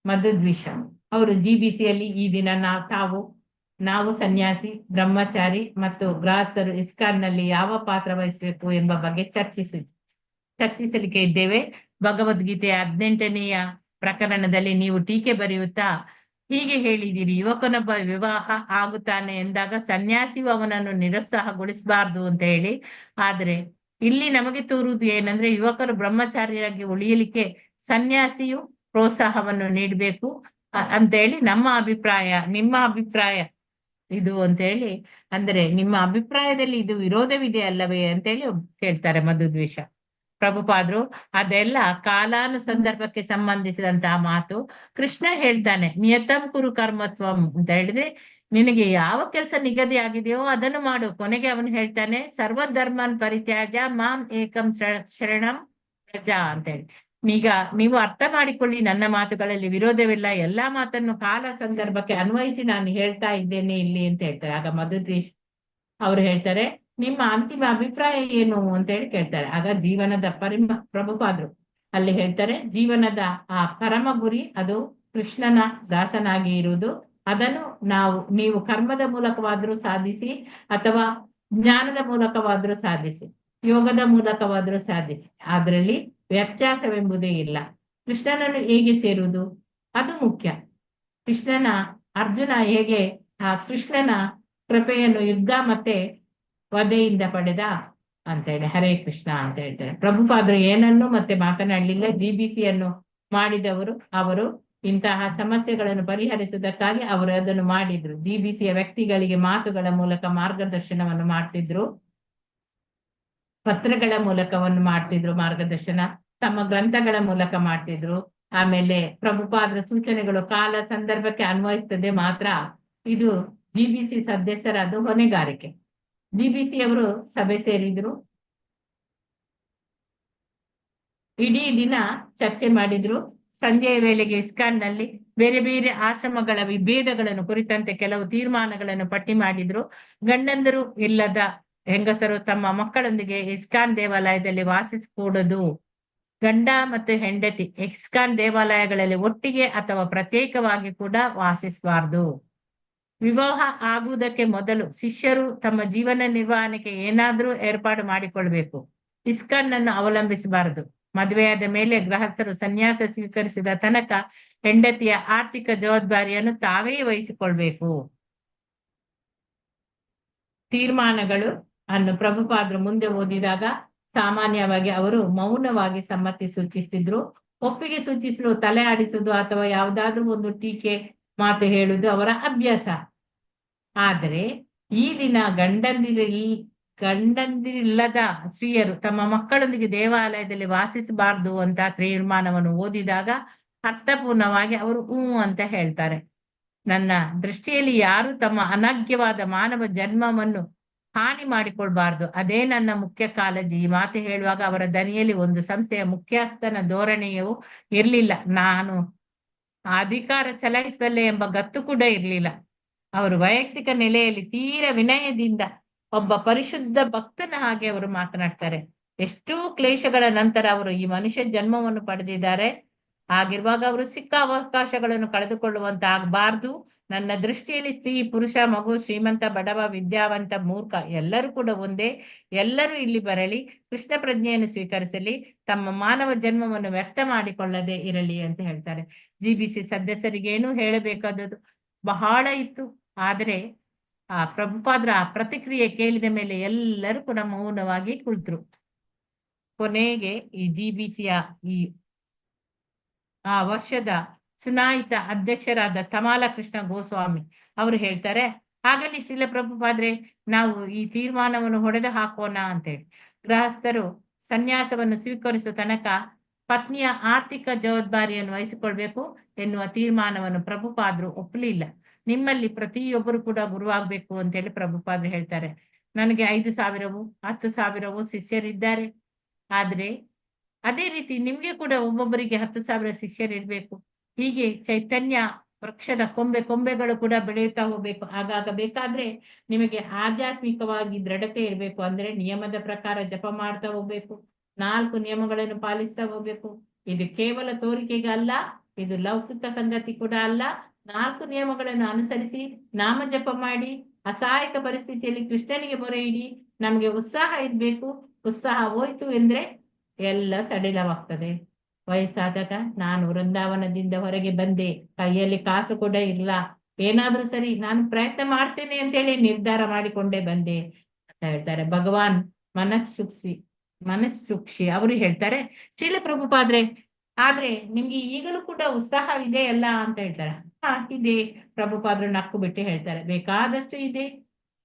ಮಧುದ್ವಿಷ ಅವರು ಜಿಬಿಸಿಯಲ್ಲಿ ಈ ದಿನ ನಾವು ಸನ್ಯಾಸಿ, ಬ್ರಹ್ಮಚಾರಿ ಮತ್ತು ಗೃಹಸ್ಥರು ಇಸ್ಕಾನ್ನಲ್ಲಿ ಯಾವ ಪಾತ್ರ ವಹಿಸಬೇಕು ಎಂಬ ಬಗ್ಗೆ ಚರ್ಚಿಸಲಿಕ್ಕೆ ಇದ್ದೇವೆ. ಭಗವದ್ಗೀತೆಯ 18ನೆಯ ಪ್ರಕರಣದಲ್ಲಿ ನೀವು ಟೀಕೆ ಬರೆಯುತ್ತಾ ಹೀಗೆ ಹೇಳಿದ್ದೀರಿ, ಯುವಕನೊಬ್ಬ ವಿವಾಹ ಆಗುತ್ತಾನೆ ಎಂದಾಗ ಸನ್ಯಾಸಿಯು ಅವನನ್ನು ನಿರುತ್ಸಾಹಗೊಳಿಸಬಾರ್ದು ಅಂತ ಹೇಳಿ. ಆದ್ರೆ ಇಲ್ಲಿ ನಮಗೆ ತೋರುವುದು ಏನಂದ್ರೆ, ಯುವಕರು ಬ್ರಹ್ಮಚಾರಿಯಾಗಿ ಉಳಿಯಲಿಕ್ಕೆ ಸನ್ಯಾಸಿಯು ಪ್ರೋತ್ಸಾಹವನ್ನು ನೀಡಬೇಕು. ಅಂತೇಳಿ ನಮ್ಮ ಅಭಿಪ್ರಾಯ, ನಿಮ್ಮ ಅಭಿಪ್ರಾಯ ಇದು ಅಂತೇಳಿ, ಅಂದ್ರೆ ನಿಮ್ಮ ಅಭಿಪ್ರಾಯದಲ್ಲಿ ಇದು ವಿರೋಧವಿದೆ ಅಲ್ಲವೇ ಅಂತೇಳಿ ಕೇಳ್ತಾರೆ ಮಧುದ್ವೇಷ. ಪ್ರಭುಪಾದ್ರು ಅದೆಲ್ಲ ಕಾಲಾನುಸಂದರ್ಭಕ್ಕೆ ಸಂಬಂಧಿಸಿದಂತಹ ಮಾತು. ಕೃಷ್ಣ ಹೇಳ್ತಾನೆ ನಿಯತಂ ಕುರು ಕರ್ಮತ್ವಂ ಅಂತ ಹೇಳಿದ್ರೆ, ನಿನಗೆ ಯಾವ ಕೆಲಸ ನಿಗದಿ ಆಗಿದೆಯೋ ಅದನ್ನು ಮಾಡು. ಕೊನೆಗೆ ಅವನು ಹೇಳ್ತಾನೆ ಸರ್ವಧರ್ಮನ್ ಪರಿತ್ಯಾಜ ಮಾಂ ಏಕಂ ಶರಣಂ ಪ್ರಜ ಅಂತ ಹೇಳಿ. ಈಗ ನೀವು ಅರ್ಥ ಮಾಡಿಕೊಳ್ಳಿ, ನನ್ನ ಮಾತುಗಳಲ್ಲಿ ವಿರೋಧವಿಲ್ಲ, ಎಲ್ಲಾ ಮಾತನ್ನು ಕಾಲ ಸಂದರ್ಭಕ್ಕೆ ಅನ್ವಯಿಸಿ ನಾನು ಹೇಳ್ತಾ ಇದ್ದೇನೆ ಇಲ್ಲಿ ಅಂತ ಹೇಳ್ತಾರೆ. ಆಗ ಮಧುದ್ವೇಷ್ ಅವ್ರು ಹೇಳ್ತಾರೆ ನಿಮ್ಮ ಅಂತಿಮ ಅಭಿಪ್ರಾಯ ಏನು ಅಂತ ಹೇಳಿ ಕೇಳ್ತಾರೆ. ಆಗ ಜೀವನದ ಪ್ರಭುಪಾದ್ರು ಅಲ್ಲಿ ಹೇಳ್ತಾರೆ, ಜೀವನದ ಆ ಪರಮ ಗುರಿ ಅದು ಕೃಷ್ಣನ ದಾಸನಾಗಿ ಇರುವುದು. ಅದನ್ನು ನೀವು ಕರ್ಮದ ಮೂಲಕವಾದ್ರೂ ಸಾಧಿಸಿ, ಅಥವಾ ಜ್ಞಾನದ ಮೂಲಕವಾದ್ರೂ ಸಾಧಿಸಿ, ಯೋಗದ ಮೂಲಕವಾದ್ರೂ ಸಾಧಿಸಿ, ಅದರಲ್ಲಿ ವ್ಯತ್ಯಾಸವೆಂಬುದೇ ಇಲ್ಲ. ಕೃಷ್ಣನನ್ನು ಹೇಗೆ ಸೇರುವುದು ಅದು ಮುಖ್ಯ. ಅರ್ಜುನ ಹೇಗೆ ಆ ಕೃಷ್ಣನ ಕೃಪೆಯನ್ನು ಯುದ್ಧ ಮತ್ತೆ ವಧೆಯಿಂದ ಪಡೆದ ಅಂತ ಹೇಳಿ. ಹರೇ ಕೃಷ್ಣ ಅಂತ ಹೇಳ್ತಾರೆ. ಪ್ರಭುಪಾದರು ಏನನ್ನು ಮತ್ತೆ ಮಾತನಾಡಲಿಲ್ಲ. GBCಯನ್ನು ಮಾಡಿದವರು ಅವರು ಇಂತಹ ಸಮಸ್ಯೆಗಳನ್ನು ಪರಿಹರಿಸುವುದಕ್ಕಾಗಿ ಅವರು ಅದನ್ನು ಮಾಡಿದ್ರು. GBCಯ ವ್ಯಕ್ತಿಗಳಿಗೆ ಮಾತುಗಳ ಮೂಲಕ ಮಾರ್ಗದರ್ಶನವನ್ನು ಮಾಡ್ತಿದ್ರು, ಪತ್ರಗಳ ಮೂಲಕವನ್ನು ಮಾಡ್ತಿದ್ರು ಮಾರ್ಗದರ್ಶನ, ತಮ್ಮ ಗ್ರಂಥಗಳ ಮೂಲಕ ಮಾಡ್ತಿದ್ರು. ಆಮೇಲೆ ಪ್ರಭುಪಾದರ ಸೂಚನೆಗಳು ಕಾಲ ಸಂದರ್ಭಕ್ಕೆ ಅನ್ವಯಿಸ್ತದೆ ಮಾತ್ರ. ಇದು GBC ಸದಸ್ಯರಾದ ಹೊಣೆಗಾರಿಕೆ. GBC ಅವರು ಸಭೆ ಸೇರಿದ್ರು, ಇಡೀ ದಿನ ಚರ್ಚೆ ಮಾಡಿದ್ರು. ಸಂಜೆಯ ವೇಳೆಗೆ ಇಸ್ಕಾನ್ ನಲ್ಲಿ ಬೇರೆ ಬೇರೆ ಆಶ್ರಮಗಳ ವಿಭೇದಗಳನ್ನು ಕುರಿತಂತೆ ಕೆಲವು ತೀರ್ಮಾನಗಳನ್ನು ಪಟ್ಟಿ ಮಾಡಿದ್ರು. ಗಂಡಂದರು ಇಲ್ಲದ ಹೆಂಗಸರು ತಮ್ಮ ಮಕ್ಕಳೊಂದಿಗೆ ಇಸ್ಕಾನ್ ದೇವಾಲಯದಲ್ಲಿ ವಾಸಿಸಕೂಡದು. ಗಂಡ ಮತ್ತು ಹೆಂಡತಿ ಇಸ್ಕಾನ್ ದೇವಾಲಯಗಳಲ್ಲಿ ಒಟ್ಟಿಗೆ ಅಥವಾ ಪ್ರತ್ಯೇಕವಾಗಿ ಕೂಡ ವಾಸಿಸಬಾರ್ದು. ವಿವಾಹ ಆಗುವುದಕ್ಕೆ ಮೊದಲು ಶಿಷ್ಯರು ತಮ್ಮ ಜೀವನ ನಿರ್ವಹಣೆಗೆ ಏನಾದ್ರೂ ಏರ್ಪಾಡು ಮಾಡಿಕೊಳ್ಬೇಕು. ಇಸ್ಕಾನ್ ಅನ್ನು ಅವಲಂಬಿಸಬಾರದು. ಮದುವೆಯಾದ ಮೇಲೆ ಗೃಹಸ್ಥರು ಸನ್ಯಾಸ ಸ್ವೀಕರಿಸಿದ ತನಕ ಹೆಂಡತಿಯ ಆರ್ಥಿಕ ಜವಾಬ್ದಾರಿಯನ್ನು ತಾವೇ ವಹಿಸಿಕೊಳ್ಬೇಕು. ತೀರ್ಮಾನಗಳು ಅನ್ನು ಪ್ರಭುಪಾದರು ಮುಂದೆ ಓದಿದಾಗ ಸಾಮಾನ್ಯವಾಗಿ ಅವರು ಮೌನವಾಗಿ ಸಮ್ಮತಿ ಸೂಚಿಸ್ತಿದ್ರು. ಒಪ್ಪಿಗೆ ಸೂಚಿಸಲು ತಲೆ ಆಡಿಸುವುದು ಅಥವಾ ಯಾವುದಾದ್ರೂ ಒಂದು ಟೀಕೆ ಮಾತು ಹೇಳುವುದು ಅವರ ಅಭ್ಯಾಸ. ಆದರೆ ಈ ದಿನ ಗಂಡಂದಿರಿಲ್ಲದ ಸ್ತ್ರೀಯರು ತಮ್ಮ ಮಕ್ಕಳೊಂದಿಗೆ ದೇವಾಲಯದಲ್ಲಿ ವಾಸಿಸಬಾರ್ದು ಅಂತ ತೀರ್ಮಾನವನ್ನು ಓದಿದಾಗ ಅರ್ಥಪೂರ್ಣವಾಗಿ ಅವರು ಅಂತ ಹೇಳ್ತಾರೆ. ನನ್ನ ದೃಷ್ಟಿಯಲ್ಲಿ ಯಾರು ತಮ್ಮ ಅನಗ್ಯವಾದ ಮಾನವ ಜನ್ಮವನ್ನು ಹಾನಿ ಮಾಡಿಕೊಳ್ಬಾರ್ದು, ಅದೇ ನನ್ನ ಮುಖ್ಯ ಕಾಳಜಿ. ಈ ಮಾತು ಹೇಳುವಾಗ ಅವರ ದನಿಯಲ್ಲಿ ಒಂದು ಸಂಸ್ಥೆಯ ಮುಖ್ಯಸ್ಥನ ಧೋರಣೆಯೂ ಇರ್ಲಿಲ್ಲ. ನಾನು ಅಧಿಕಾರ ಚಲಾಯಿಸಬಲ್ಲೆ ಎಂಬ ಗತ್ತು ಕೂಡ ಇರ್ಲಿಲ್ಲ. ಅವರು ವೈಯಕ್ತಿಕ ನೆಲೆಯಲ್ಲಿ ತೀರ ವಿನಯದಿಂದ ಒಬ್ಬ ಪರಿಶುದ್ಧ ಭಕ್ತನ ಹಾಗೆ ಅವರು ಮಾತನಾಡ್ತಾರೆ. ಎಷ್ಟೋ ಕ್ಲೇಶಗಳ ನಂತರ ಅವರು ಈ ಮನುಷ್ಯ ಜನ್ಮವನ್ನು ಪಡೆದಿದ್ದಾರೆ. ಆಗಿರುವಾಗ ಅವರು ಸಿಕ್ಕ ಅವಕಾಶಗಳನ್ನು ಕಳೆದುಕೊಳ್ಳುವಂತಾಗಬಾರ್ದು. ನನ್ನ ದೃಷ್ಟಿಯಲ್ಲಿ ಸ್ತ್ರೀ, ಪುರುಷ, ಮಗು, ಶ್ರೀಮಂತ, ಬಡವ, ವಿದ್ಯಾವಂತ, ಮೂರ್ಖ ಎಲ್ಲರೂ ಕೂಡ ಒಂದೇ. ಎಲ್ಲರೂ ಇಲ್ಲಿ ಬರಲಿ, ಕೃಷ್ಣ ಪ್ರಜ್ಞೆಯನ್ನು ಸ್ವೀಕರಿಸಲಿ, ತಮ್ಮ ಮಾನವ ಜನ್ಮವನ್ನು ವ್ಯರ್ಥ ಮಾಡಿಕೊಳ್ಳದೆ ಇರಲಿ ಅಂತ ಹೇಳ್ತಾರೆ. GBC ಸದಸ್ಯರಿಗೇನು ಹೇಳಬೇಕಾದದ್ದು ಬಹಳ ಇತ್ತು. ಆದರೆ ಆ ಪ್ರಭುಪಾದರ ಆ ಪ್ರತಿಕ್ರಿಯೆ ಕೇಳಿದ ಮೇಲೆ ಎಲ್ಲರೂ ಕೂಡ ಮೌನವಾಗಿ ಕುಳಿತರು. ಕೊನೆಗೆ ಈ GBCಯ ಆ ವರ್ಷದ ಚುನಾಯಿತ ಅಧ್ಯಕ್ಷರಾದ ತಮಾಲ ಕೃಷ್ಣ ಗೋಸ್ವಾಮಿ ಅವರು ಹೇಳ್ತಾರೆ, ಹಾಗಲ್ಲಿ ಶ್ರೀಲ ಪ್ರಭುಪಾದ್ರೆ ನಾವು ಈ ತೀರ್ಮಾನವನ್ನು ಹೊಡೆದು ಹಾಕೋಣ ಅಂತೇಳಿ. ಗೃಹಸ್ಥರು ಸನ್ಯಾಸವನ್ನು ಸ್ವೀಕರಿಸುವ ತನಕ ಪತ್ನಿಯ ಆರ್ಥಿಕ ಜವಾಬ್ದಾರಿಯನ್ನು ವಹಿಸಿಕೊಳ್ಬೇಕು ಎನ್ನುವ ತೀರ್ಮಾನವನ್ನು ಪ್ರಭುಪಾದರು ಒಪ್ಪಲಿಲ್ಲ. ನಿಮ್ಮಲ್ಲಿ ಪ್ರತಿಯೊಬ್ಬರು ಕೂಡ ಗುರುವಾಗಬೇಕು ಅಂತೇಳಿ ಪ್ರಭುಪಾದರು ಹೇಳ್ತಾರೆ. ನನಗೆ 5,000ವೂ 10,000ವೂ ಶಿಷ್ಯರಿದ್ದಾರೆ. ಆದ್ರೆ ಅದೇ ರೀತಿ ನಿಮ್ಗೆ ಕೂಡ ಒಬ್ಬೊಬ್ಬರಿಗೆ 10,000 ಶಿಷ್ಯರಿರ್ಬೇಕು. ಹೀಗೆ ಚೈತನ್ಯ ವೃಕ್ಷದ ಕೊಂಬೆಗಳು ಕೂಡ ಬೆಳೆಯುತ್ತಾ ಹೋಗ್ಬೇಕು. ಆಗಾಗ ಬೇಕಾದ್ರೆ ನಿಮಗೆ ಆಧ್ಯಾತ್ಮಿಕವಾಗಿ ದೃಢತೆ ಇರಬೇಕು. ಅಂದ್ರೆ ನಿಯಮದ ಪ್ರಕಾರ ಜಪ ಮಾಡ್ತಾ ಹೋಗ್ಬೇಕು, 4 ನಿಯಮಗಳನ್ನು ಪಾಲಿಸ್ತಾ ಹೋಗ್ಬೇಕು. ಇದು ಕೇವಲ ತೋರಿಕೆಗೆ ಅಲ್ಲ, ಇದು ಲೌಕಿಕ ಸಂಗತಿ ಕೂಡ ಅಲ್ಲ. 4 ನಿಯಮಗಳನ್ನು ಅನುಸರಿಸಿ ನಾಮ ಜಪ ಮಾಡಿ ಅಸಹಾಯಕ ಪರಿಸ್ಥಿತಿಯಲ್ಲಿ ಕೃಷ್ಣನಿಗೆ ಮೊರೆ ಇಡಿ. ನಮ್ಗೆ ಉತ್ಸಾಹ ಇರ್ಬೇಕು. ಉತ್ಸಾಹ ಹೋಯ್ತು ಅಂದ್ರೆ ಎಲ್ಲ ಸಡಿಲವಾಗ್ತದೆ. ವಯಸ್ಸಾದಾಗ ನಾನು ವೃಂದಾವನದಿಂದ ಹೊರಗೆ ಬಂದೆ, ಕೈಯಲ್ಲಿ ಕಾಸು ಕೂಡ ಇಲ್ಲ, ಏನಾದ್ರೂ ಸರಿ ನಾನು ಪ್ರಯತ್ನ ಮಾಡ್ತೇನೆ ಅಂತೇಳಿ ನಿರ್ಧಾರ ಮಾಡಿಕೊಂಡೇ ಬಂದೆ ಅಂತ ಹೇಳ್ತಾರೆ. ಭಗವಾನ್ ಮನಸ್ಸುಕ್ಷಿ ಅವರು ಹೇಳ್ತಾರೆ, ಶ್ರೀಲ ಪ್ರಭುಪಾದ್ರೆ ಆದ್ರೆ ನಿಮ್ಗೆ ಈಗಲೂ ಕೂಡ ಉತ್ಸಾಹವಿದೆ ಅಲ್ಲ ಅಂತ ಹೇಳ್ತಾರೆ. ಇದೆ. ಪ್ರಭುಪಾದರು ನಕ್ಕು ಬಿಟ್ಟು ಹೇಳ್ತಾರೆ, ಬೇಕಾದಷ್ಟು ಇದೆ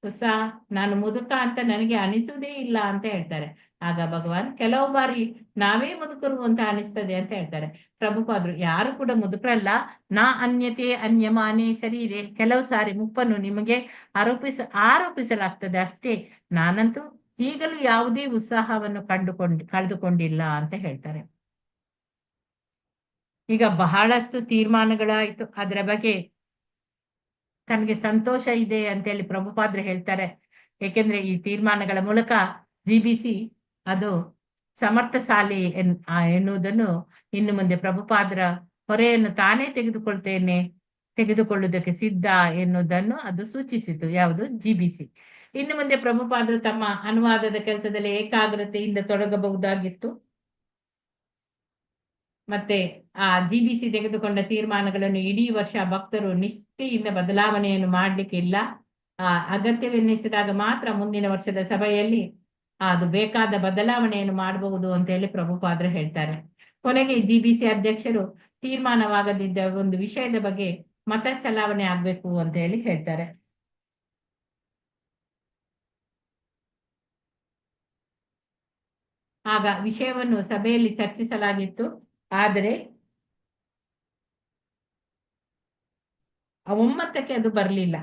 ಉತ್ಸಾಹ, ನಾನು ಮುದುಕ ಅಂತ ನನಗೆ ಅನಿಸುವುದೇ ಇಲ್ಲ ಅಂತ ಹೇಳ್ತಾರೆ. ಆಗ ಭಗವಾನ್, ಕೆಲವು ಬಾರಿ ನಾವೇ ಮುದುಕರು ಅಂತ ಅನಿಸ್ತದೆ ಅಂತ ಹೇಳ್ತಾರೆ. ಪ್ರಭುಪಾದರು, ಯಾರು ಕೂಡ ಮುದುಕರಲ್ಲ, ನಾ ಅನ್ಯತೆ ಅನ್ಯಮಾನೇ ಶರೀರೆ, ಕೆಲವು ಸಾರಿ ಮುಪ್ಪನ್ನು ನಿಮಗೆ ಆರೋಪಿಸಲಾಗ್ತದೆ ಅಷ್ಟೇ, ನಾನಂತೂ ಈಗಲೂ ಯಾವುದೇ ಉತ್ಸಾಹವನ್ನು ಕಳೆದುಕೊಂಡಿಲ್ಲ ಅಂತ ಹೇಳ್ತಾರೆ. ಈಗ ಬಹಳಷ್ಟು ತೀರ್ಮಾನಗಳಾಯ್ತು, ಅದರ ಬಗ್ಗೆ ತನಗೆ ಸಂತೋಷ ಇದೆ ಅಂತೇಳಿ ಪ್ರಭುಪಾದ್ರು ಹೇಳ್ತಾರೆ. ಏಕೆಂದ್ರೆ ಈ ತೀರ್ಮಾನಗಳ ಮೂಲಕ GBC ಅದು ಸಮರ್ಥಶಾಲಿ ಎನ್ನುವುದನ್ನು ಇನ್ನು ಮುಂದೆ ಪ್ರಭುಪಾದರ ಹೊರೆಯನ್ನು ತಾನೇ ತೆಗೆದುಕೊಳ್ಳುವುದಕ್ಕೆ ಸಿದ್ಧ ಎನ್ನುವುದನ್ನು ಅದು ಸೂಚಿಸಿತು. ಯಾವುದು? GBC. ಇನ್ನು ಮುಂದೆ ಪ್ರಭುಪಾದರು ತಮ್ಮ ಅನುವಾದದ ಕೆಲಸದಲ್ಲಿ ಏಕಾಗ್ರತೆಯಿಂದ ತೊಡಗಬಹುದಾಗಿತ್ತು. ಮತ್ತೆ ಆ GBC ತೆಗೆದುಕೊಂಡ ತೀರ್ಮಾನಗಳನ್ನು ಇಡೀ ವರ್ಷ ಭಕ್ತರು ನಿಷ್ಠೆಯಿಂದ ಬದಲಾವಣೆಯನ್ನು ಮಾಡ್ಲಿಕ್ಕೆ ಇಲ್ಲ. ಅಗತ್ಯವೆನ್ನಿಸಿದಾಗ ಮಾತ್ರ ಮುಂದಿನ ವರ್ಷದ ಸಭೆಯಲ್ಲಿ ಅದು ಬೇಕಾದ ಬದಲಾವಣೆಯನ್ನು ಮಾಡಬಹುದು ಅಂತ ಹೇಳಿ ಪ್ರಭುಪಾದರು ಹೇಳ್ತಾರೆ. ಕೊನೆಗೆ GBC ಅಧ್ಯಕ್ಷರು ತೀರ್ಮಾನವಾಗದಿದ್ದ ಒಂದು ವಿಷಯದ ಬಗ್ಗೆ ಮತ ಚಲಾವಣೆ ಆಗ್ಬೇಕು ಅಂತ ಹೇಳಿ ಹೇಳ್ತಾರೆ. ಆಗ ವಿಷಯವನ್ನು ಸಭೆಯಲ್ಲಿ ಚರ್ಚಿಸಲಾಗಿತ್ತು, ಆದರೆ ಒಮ್ಮತಕ್ಕೆ ಅದು ಬರಲಿಲ್ಲ.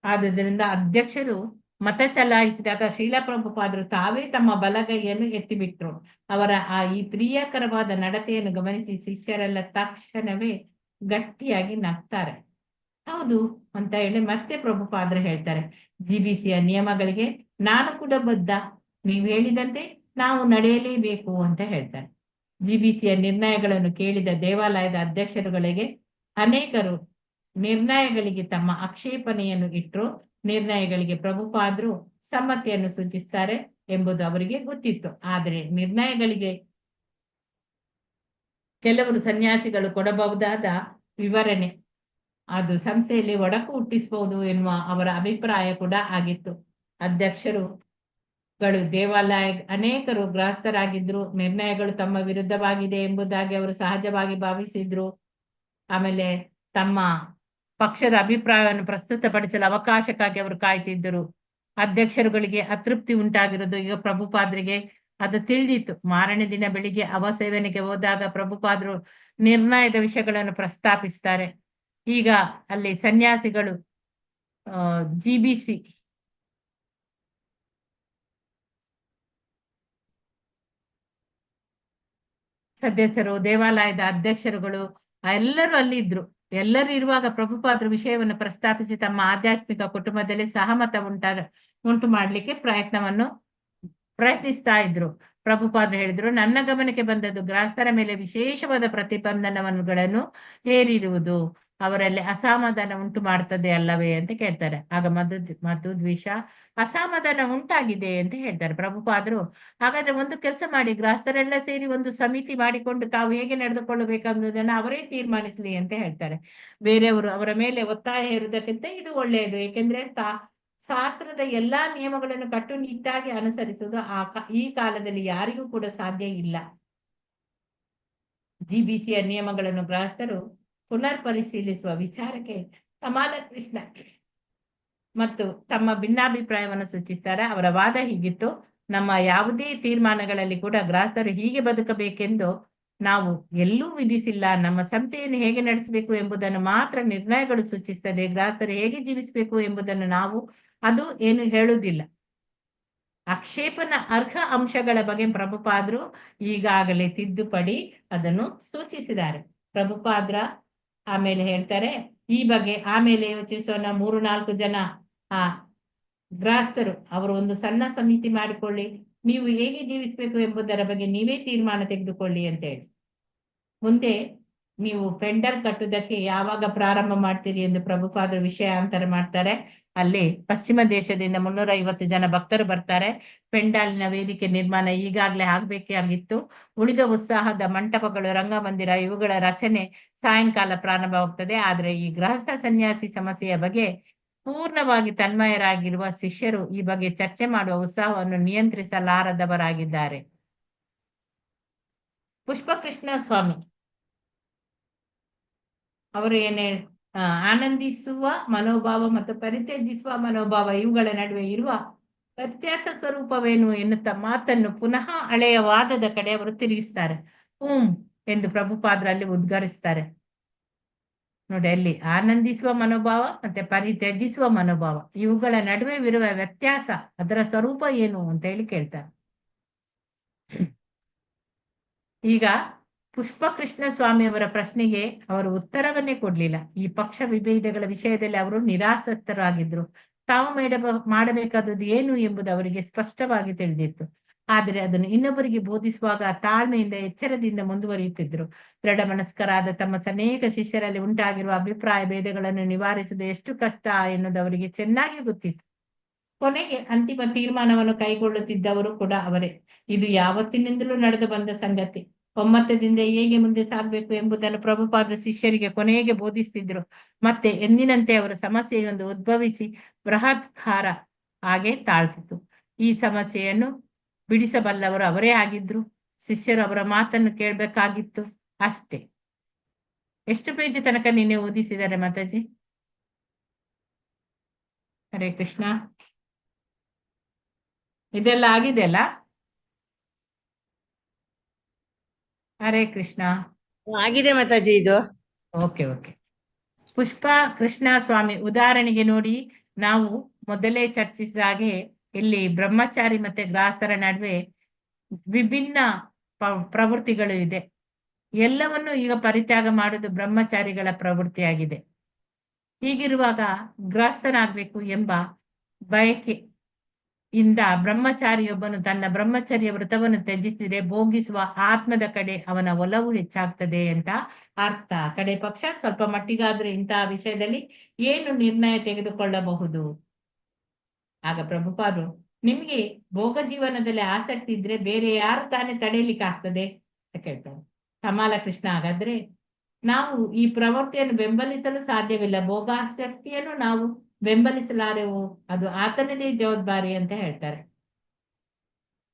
ಆದುದರಿಂದ ಅಧ್ಯಕ್ಷರು ಮತ ಚಲಾಯಿಸಿದಾಗ ಶ್ರೀಲ ಪ್ರಭುಪಾದರು ತಾವೇ ತಮ್ಮ ಬಲಗೈಯನ್ನು ಎತ್ತಿಬಿಟ್ರು. ಅವರ ಈ ಪ್ರಿಯಕರವಾದ ನಡತೆಯನ್ನು ಗಮನಿಸಿ ಶಿಷ್ಯರೆಲ್ಲ ತಕ್ಷಣವೇ ಗಟ್ಟಿಯಾಗಿ ನಗ್ತಾರೆ. ಹೌದು ಅಂತ ಹೇಳಿ ಮತ್ತೆ ಪ್ರಭುಪಾದರು ಹೇಳ್ತಾರೆ, GBCಯ ನಿಯಮಗಳಿಗೆ ನಾನು ಕೂಡ ಬದ್ಧ, ನೀವು ಹೇಳಿದಂತೆ ನಾವು ನಡೆಯಲೇಬೇಕು ಅಂತ ಹೇಳ್ತಾರೆ. GBCಯ ನಿರ್ಣಯಗಳನ್ನು ಕೇಳಿದ ದೇವಾಲಯದ ಅಧ್ಯಕ್ಷರುಗಳಿಗೆ ಅನೇಕರು ನಿರ್ಣಯಗಳಿಗೆ ತಮ್ಮ ಆಕ್ಷೇಪಣೆಯನ್ನು ಇಟ್ಟರು. ನಿರ್ಣಯಗಳಿಗೆ ಪ್ರಭುಪಾದರು ಸಮ್ಮತಿಯನ್ನು ಸೂಚಿಸ್ತಾರೆ ಎಂಬುದು ಅವರಿಗೆ ಗೊತ್ತಿತ್ತು. ಆದರೆ ನಿರ್ಣಯಗಳಿಗೆ ಕೆಲವರು ಸನ್ಯಾಸಿಗಳು ಕೊಡಬಹುದಾದ ವಿವರಣೆ ಅದು ಸಂಸ್ಥೆಯಲ್ಲಿ ಒಡಕು ಹುಟ್ಟಿಸಬಹುದು ಎನ್ನುವ ಅವರ ಅಭಿಪ್ರಾಯ ಕೂಡ ಆಗಿತ್ತು. ಅಧ್ಯಕ್ಷರುಗಳು ದೇವಾಲಯ ಅನೇಕರು ಗೃಹಸ್ಥರಾಗಿದ್ರು, ನಿರ್ಣಯಗಳು ತಮ್ಮ ವಿರುದ್ಧವಾಗಿದೆ ಎಂಬುದಾಗಿ ಅವರು ಸಹಜವಾಗಿ ಭಾವಿಸಿದ್ರು. ಆಮೇಲೆ ತಮ್ಮ ಪಕ್ಷದ ಅಭಿಪ್ರಾಯವನ್ನು ಪ್ರಸ್ತುತಪಡಿಸಲು ಅವಕಾಶಕ್ಕಾಗಿ ಅವರು ಕಾಯ್ತಿದ್ದರು. ಅಧ್ಯಕ್ಷರುಗಳಿಗೆ ಅತೃಪ್ತಿ ಉಂಟಾಗಿರೋದು ಈಗ ಪ್ರಭುಪಾದರಿಗೆ ಅದು ತಿಳಿದಿತ್ತು. ಮಾರನೇ ದಿನ ಬೆಳಿಗ್ಗೆ ಅವಸೇವನೆಗೆ ಹೋದಾಗ ಪ್ರಭುಪಾದರು ನಿರ್ಣಯದ ವಿಷಯಗಳನ್ನು ಪ್ರಸ್ತಾಪಿಸ್ತಾರೆ. ಈಗ ಅಲ್ಲಿ ಸನ್ಯಾಸಿಗಳು GBC ಸದಸ್ಯರು, ದೇವಾಲಯದ ಅಧ್ಯಕ್ಷರುಗಳು ಎಲ್ಲರೂ ಅಲ್ಲಿ ಇದ್ರು. ಎಲ್ಲರೂ ಇರುವಾಗ ಪ್ರಭುಪಾದರು ವಿಷಯವನ್ನು ಪ್ರಸ್ತಾಪಿಸಿ ತಮ್ಮ ಆಧ್ಯಾತ್ಮಿಕ ಕುಟುಂಬದಲ್ಲಿ ಸಹಮತ ಉಂಟು ಮಾಡ್ಲಿಕ್ಕೆ ಪ್ರಯತ್ನಿಸ್ತಾ ಇದ್ರು. ಪ್ರಭುಪಾದರು ಹೇಳಿದ್ರು, ನನ್ನ ಗಮನಕ್ಕೆ ಬಂದದ್ದು ಗೃಹಸ್ಥರ ಮೇಲೆ ವಿಶೇಷವಾದ ಪ್ರತಿಬಂಧನಗಳನ್ನು ಹೇರಿರುವುದು ಅವರಲ್ಲಿ ಅಸಮಾಧಾನ ಉಂಟು ಮಾಡ್ತದೆ ಅಲ್ಲವೇ ಅಂತ ಕೇಳ್ತಾರೆ. ಆಗ ಮಧು ದ್ವೇಷ ಅಸಮಾಧಾನ ಉಂಟಾಗಿದೆ ಅಂತ ಹೇಳ್ತಾರೆ. ಪ್ರಭುಪಾದರು, ಹಾಗಾದ್ರೆ ಒಂದು ಕೆಲಸ ಮಾಡಿ, ಗೃಹಸ್ಥರೆಲ್ಲ ಸೇರಿ ಒಂದು ಸಮಿತಿ ಮಾಡಿಕೊಂಡು ತಾವು ಹೇಗೆ ನಡೆದುಕೊಳ್ಳಬೇಕನ್ನೋದನ್ನ ಅವರೇ ತೀರ್ಮಾನಿಸ್ಲಿ ಅಂತ ಹೇಳ್ತಾರೆ. ಬೇರೆಯವರು ಅವರ ಮೇಲೆ ಒತ್ತಾಯ ಹೇರುವುದಕ್ಕಿಂತ ಇದು ಒಳ್ಳೆಯದು. ಏಕೆಂದ್ರೆ ಶಾಸ್ತ್ರದ ಎಲ್ಲಾ ನಿಯಮಗಳನ್ನು ಕಟ್ಟುನಿಟ್ಟಾಗಿ ಅನುಸರಿಸುವುದು ಈ ಕಾಲದಲ್ಲಿ ಯಾರಿಗೂ ಕೂಡ ಸಾಧ್ಯ ಇಲ್ಲ. GBCಯ ನಿಯಮಗಳನ್ನು ಗೃಹಸ್ಥರು ಪುನರ್ ಪರಿಶೀಲಿಸುವ ವಿಚಾರಕ್ಕೆ ಕಮಾಲಕೃಷ್ಣ ಮತ್ತು ತಮ್ಮ ಭಿನ್ನಾಭಿಪ್ರಾಯವನ್ನು ಸೂಚಿಸ್ತಾರೆ. ಅವರ ವಾದ ಹೀಗಿತ್ತು, ನಮ್ಮ ಯಾವುದೇ ತೀರ್ಮಾನಗಳಲ್ಲಿ ಕೂಡ ಗೃಹಸ್ಥರು ಹೀಗೆ ಬದುಕಬೇಕೆಂದು ನಾವು ಎಲ್ಲೂ ವಿಧಿಸಿಲ್ಲ. ನಮ್ಮ ಸಂಸ್ಥೆಯನ್ನು ಹೇಗೆ ನಡೆಸಬೇಕು ಎಂಬುದನ್ನು ಮಾತ್ರ ನಿರ್ಣಯಗಳು ಸೂಚಿಸ್ತದೆ. ಗೃಹಸ್ಥರು ಹೇಗೆ ಜೀವಿಸಬೇಕು ಎಂಬುದನ್ನು ನಾವು ಅದು ಏನು ಹೇಳುವುದಿಲ್ಲ. ಆಕ್ಷೇಪಣ ಅರ್ಹ ಅಂಶಗಳ ಬಗ್ಗೆ ಪ್ರಭುಪಾದರು ಈಗಾಗಲೇ ತಿದ್ದುಪಡಿ ಅದನ್ನು ಸೂಚಿಸಿದ್ದಾರೆ. ಪ್ರಭುಪಾದ್ರ ಆಮೇಲೆ ಹೇಳ್ತಾರೆ, ಈ ಬಗ್ಗೆ ಆಮೇಲೆ ಯೋಚಿಸೋಣ. 3-4 ಜನ ಗೃಹಸ್ಥರು ಅವರು ಒಂದು ಸಣ್ಣ ಸಮಿತಿ ಮಾಡಿಕೊಳ್ಳಿ, ನೀವು ಹೇಗೆ ಜೀವಿಸಬೇಕು ಎಂಬುದರ ಬಗ್ಗೆ ನೀವೇ ತೀರ್ಮಾನ ತೆಗೆದುಕೊಳ್ಳಿ ಅಂತ ಹೇಳಿ. ಮುಂದೆ ನೀವು ಪೆಂಡಲ್ ಕಟ್ಟುವುದಕ್ಕೆ ಯಾವಾಗ ಪ್ರಾರಂಭ ಮಾಡ್ತೀರಿ ಎಂದು ಪ್ರಭುಪಾದರು ವಿಷಯಾಂತರ ಮಾಡ್ತಾರೆ. ಅಲ್ಲಿ ಪಶ್ಚಿಮ ದೇಶದಿಂದ 350 ಜನ ಭಕ್ತರು ಬರ್ತಾರೆ. ಪೆಂಡಾಲಿನ ವೇದಿಕೆ ನಿರ್ಮಾಣ ಈಗಾಗಲೇ ಆಗ್ಬೇಕಾಗಿತ್ತು. ಉಳಿದ ಉತ್ಸಾಹದ ಮಂಟಪಗಳು, ರಂಗಮಂದಿರ ಇವುಗಳ ರಚನೆ ಸಾಯಂಕಾಲ ಪ್ರಾರಂಭವಾಗ್ತದೆ. ಆದ್ರೆ ಈ ಗೃಹಸ್ಥ ಸನ್ಯಾಸಿ ಸಮಸ್ಯೆಯ ಬಗ್ಗೆ ಪೂರ್ಣವಾಗಿ ತನ್ಮಯರಾಗಿರುವ ಶಿಷ್ಯರು ಈ ಬಗ್ಗೆ ಚರ್ಚೆ ಮಾಡುವ ಉತ್ಸಾಹವನ್ನು ನಿಯಂತ್ರಿಸಲಾರದವರಾಗಿದ್ದಾರೆ. ಪುಷ್ಪಕೃಷ್ಣ ಸ್ವಾಮಿ ಅವರು ಆನಂದಿಸುವ ಮನೋಭಾವ ಮತ್ತು ಪರಿತ್ಯಜಿಸುವ ಮನೋಭಾವ ಇವುಗಳ ನಡುವೆ ಇರುವ ವ್ಯತ್ಯಾಸ ಸ್ವರೂಪವೇನು ಎನ್ನುತ್ತಾ ಮಾತನ್ನು ಪುನಃ ಹಳೆಯ ವಾದದ ಕಡೆ ಅವರು ತಿರುಗಿಸ್ತಾರೆ. ಎಂದು ಪ್ರಭುಪಾದರಲ್ಲಿ ಉದ್ಗರಿಸ್ತಾರೆ. ನೋಡಿ, ಅಲ್ಲಿ ಆನಂದಿಸುವ ಮನೋಭಾವ ಮತ್ತೆ ಪರಿತ್ಯಜಿಸುವ ಮನೋಭಾವ ಇವುಗಳ ನಡುವೆ ಇರುವ ವ್ಯತ್ಯಾಸ, ಅದರ ಸ್ವರೂಪ ಏನು ಅಂತ ಹೇಳಿ ಕೇಳ್ತಾರೆ. ಈಗ ಪುಷ್ಪಕೃಷ್ಣ ಸ್ವಾಮಿಯವರ ಪ್ರಶ್ನೆಗೆ ಅವರು ಉತ್ತರವನ್ನೇ ಕೊಡ್ಲಿಲ್ಲ. ಈ ಪಕ್ಷ ವಿಭೇದಗಳ ವಿಷಯದಲ್ಲಿ ಅವರು ನಿರಾಸಕ್ತರಾಗಿದ್ರು. ತಾವು ಮಾಡಬೇಕಾದದ್ದು ಏನು ಎಂಬುದು ಅವರಿಗೆ ಸ್ಪಷ್ಟವಾಗಿ ತಿಳಿದಿತ್ತು. ಆದರೆ ಅದನ್ನು ಇನ್ನೊಬ್ಬರಿಗೆ ಬೋಧಿಸುವಾಗ ತಾಳ್ಮೆಯಿಂದ ಎಚ್ಚರದಿಂದ ಮುಂದುವರಿಯುತ್ತಿದ್ರು. ದೃಢ ಮನಸ್ಕರಾದ ತಮ್ಮ ಅನೇಕ ಶಿಷ್ಯರಲ್ಲಿ ಉಂಟಾಗಿರುವ ಅಭಿಪ್ರಾಯ ಭೇದಗಳನ್ನು ನಿವಾರಿಸುವುದು ಎಷ್ಟು ಕಷ್ಟ ಎನ್ನುವುದು ಅವರಿಗೆ ಚೆನ್ನಾಗಿ ಗೊತ್ತಿತ್ತು. ಕೊನೆಗೆ ಅಂತಿಮ ತೀರ್ಮಾನವನ್ನು ಕೈಗೊಳ್ಳುತ್ತಿದ್ದವರು ಕೂಡ ಅವರೇ. ಇದು ಯಾವತ್ತಿನಿಂದಲೂ ನಡೆದು ಬಂದ ಸಂಗತಿ. ಒಮ್ಮತದಿಂದ ಹೇಗೆ ಮುಂದೆ ಸಾಗಬೇಕು ಎಂಬುದನ್ನು ಪ್ರಭುಪಾದ ಶಿಷ್ಯರಿಗೆ ಕೊನೆಗೆ ಬೋಧಿಸುತ್ತಿದ್ರು. ಮತ್ತೆ ಎಂದಿನಂತೆ ಅವರ ಸಮಸ್ಯೆಯೊಂದು ಉದ್ಭವಿಸಿ ಬೃಹತ್ಕಾರ ಹಾಗೆ ತಾಳ್ತಿತ್ತು. ಈ ಸಮಸ್ಯೆಯನ್ನು ಬಿಡಿಸಬಲ್ಲವರು ಅವರೇ ಆಗಿದ್ರು. ಶಿಷ್ಯರು ಅವರ ಮಾತನ್ನು ಕೇಳಬೇಕಾಗಿತ್ತು ಅಷ್ಟೇ. ಎಷ್ಟು ಪೇಜ್ ತನಕ ನಿನ್ನೆ ಓದಿಸಿದ್ದಾರೆ ಮಾತಾಜಿ? ಹರೇ ಕೃಷ್ಣ. ಇದೆಲ್ಲ ಆಗಿದೆ ಅಲ್ಲ? ಹರೇ ಕೃಷ್ಣ. ಆಗಿದೆ ಮಾತಾಜಿ ಇದು. ಓಕೆ. ಪುಷ್ಪ ಕೃಷ್ಣ ಸ್ವಾಮಿ ಉದಾಹರಣೆಗೆ ನೋಡಿ, ನಾವು ಮೊದಲೇ ಚರ್ಚಿಸಿದ ಹಾಗೆ ಇಲ್ಲಿ ಬ್ರಹ್ಮಚಾರಿ ಮತ್ತೆ ಗೃಹಸ್ಥರ ನಡುವೆ ವಿಭಿನ್ನ ಪ್ರವೃತ್ತಿಗಳು ಇದೆ. ಎಲ್ಲವನ್ನು ಈಗ ಪರಿತ್ಯಾಗ ಮಾಡುವುದು ಬ್ರಹ್ಮಚಾರಿಗಳ ಪ್ರವೃತ್ತಿಯಾಗಿದೆ. ಹೀಗಿರುವಾಗ ಗೃಹಸ್ಥನಾಗ್ಬೇಕು ಎಂಬ ಬಯಕೆಯಿಂದ ಬ್ರಹ್ಮಚಾರಿಯೊಬ್ಬನು ತನ್ನ ಬ್ರಹ್ಮಚರ್ಯ ವ್ರತವನ್ನು ತ್ಯಜಿಸಿದರೆ ಭೋಗಿಸುವ ಆತ್ಮದ ಕಡೆ ಅವನ ಒಲವು ಹೆಚ್ಚಾಗ್ತದೆ ಅಂತ ಅರ್ಥ. ಕಡೆ ಪಕ್ಷ ಸ್ವಲ್ಪ ಮಟ್ಟಿಗಾದ್ರೂ ಇಂತಹ ವಿಷಯದಲ್ಲಿ ಏನು ನಿರ್ಣಯ ತೆಗೆದುಕೊಳ್ಳಬಹುದು? ಆಗ ಪ್ರಭುಪಾದರು, ನಿಮ್ಗೆ ಭೋಗ ಜೀವನದಲ್ಲಿ ಆಸಕ್ತಿ ಇದ್ರೆ ಬೇರೆ ಯಾರು ತಾನೇ ತಡೆಯಲಿಕ್ಕೆ ಆಗ್ತದೆ ಅಂತ ಕೇಳ್ತಾರೆ. ಕಮಾಲ ಕೃಷ್ಣ, ಹಾಗಾದ್ರೆ ನಾವು ಈ ಪ್ರವೃತ್ತಿಯನ್ನು ಬೆಂಬಲಿಸಲು ಸಾಧ್ಯವಿಲ್ಲ. ಭೋಗಾಸಕ್ತಿಯನ್ನು ನಾವು ಬೆಂಬಲಿಸಲಾರೆವು, ಅದು ಆತನದೇ ಜವಾಬ್ದಾರಿ ಅಂತ ಹೇಳ್ತಾರೆ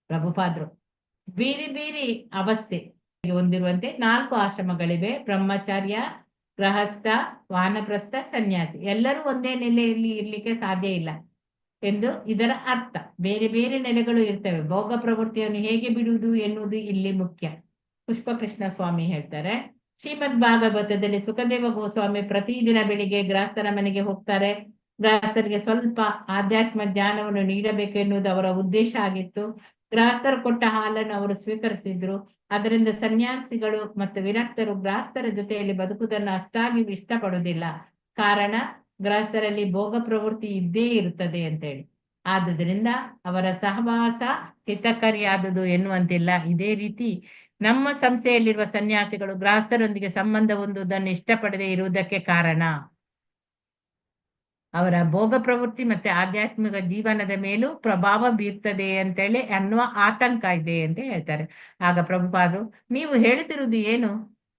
ಪ್ರಭುಪಾದರು. ಬೇರೆ ಬೇರೆ ಅವಸ್ಥೆ ಹೊಂದಿರುವಂತೆ 4 ಆಶ್ರಮಗಳಿವೆ: ಬ್ರಹ್ಮಚಾರ್ಯ, ಗೃಹಸ್ಥ, ವಾನಪ್ರಸ್ಥ, ಸನ್ಯಾಸಿ. ಎಲ್ಲರೂ ಒಂದೇ ನೆಲೆಯಲ್ಲಿ ಇರ್ಲಿಕ್ಕೆ ಸಾಧ್ಯ ಇಲ್ಲ ಎಂದು ಇದರ ಅರ್ಥ. ಬೇರೆ ಬೇರೆ ನೆಲೆಗಳು ಇರ್ತವೆ. ಭೋಗ ಪ್ರವೃತ್ತಿಯನ್ನು ಹೇಗೆ ಬಿಡುವುದು ಎನ್ನುವುದು ಇಲ್ಲಿ ಮುಖ್ಯ. ಪುಷ್ಪಕೃಷ್ಣ ಸ್ವಾಮಿ ಹೇಳ್ತಾರೆ, ಶ್ರೀಮದ್ ಭಾಗವತದಲ್ಲಿ ಸುಖದೇವ ಗೋಸ್ವಾಮಿ ಪ್ರತಿದಿನ ಬೆಳಿಗ್ಗೆ ಗೃಹಸ್ಥರ ಮನೆಗೆ ಹೋಗ್ತಾರೆ. ಗೃಹಸ್ಥರಿಗೆ ಸ್ವಲ್ಪ ಆಧ್ಯಾತ್ಮ ಜ್ಞಾನವನ್ನು ನೀಡಬೇಕು ಎನ್ನುವುದು ಅವರ ಉದ್ದೇಶ ಆಗಿತ್ತು. ಗೃಹಸ್ಥರು ಕೊಟ್ಟ ಹಾಲನ್ನು ಅವರು ಸ್ವೀಕರಿಸಿದ್ರು. ಅದರಿಂದ ಸನ್ಯಾಸಿಗಳು ಮತ್ತು ವಿರಕ್ತರು ಗೃಹಸ್ಥರ ಜೊತೆಯಲ್ಲಿ ಬದುಕುವುದನ್ನು ಅಷ್ಟಾಗಿ ಇಷ್ಟಪಡುವುದಿಲ್ಲ. ಕಾರಣ, ಗೃಹಸ್ಥರಲ್ಲಿ ಭೋಗ ಪ್ರವೃತ್ತಿ ಇದ್ದೇ ಇರುತ್ತದೆ ಅಂತೇಳಿ. ಆದುದರಿಂದ ಅವರ ಸಹವಾಸ ಹಿತಕಾರಿಯಾದುದು ಎನ್ನುವಂತಿಲ್ಲ. ಇದೇ ರೀತಿ ನಮ್ಮ ಸಂಸ್ಥೆಯಲ್ಲಿರುವ ಸನ್ಯಾಸಿಗಳು ಗೃಹಸ್ಥರೊಂದಿಗೆ ಸಂಬಂಧ ಹೊಂದುವುದನ್ನು ಇಷ್ಟಪಡದೆ ಇರುವುದಕ್ಕೆ ಕಾರಣ ಅವರ ಭೋಗ ಪ್ರವೃತ್ತಿ ಮತ್ತೆ ಆಧ್ಯಾತ್ಮಿಕ ಜೀವನದ ಮೇಲೂ ಪ್ರಭಾವ ಬೀರ್ತದೆ ಅಂತೇಳಿ ಅನ್ನುವ ಆತಂಕ ಇದೆ ಅಂತ ಹೇಳ್ತಾರೆ. ಆಗ ಪ್ರಭುಪಾದರು, ನೀವು ಹೇಳ್ತಿರುವುದು ಏನು?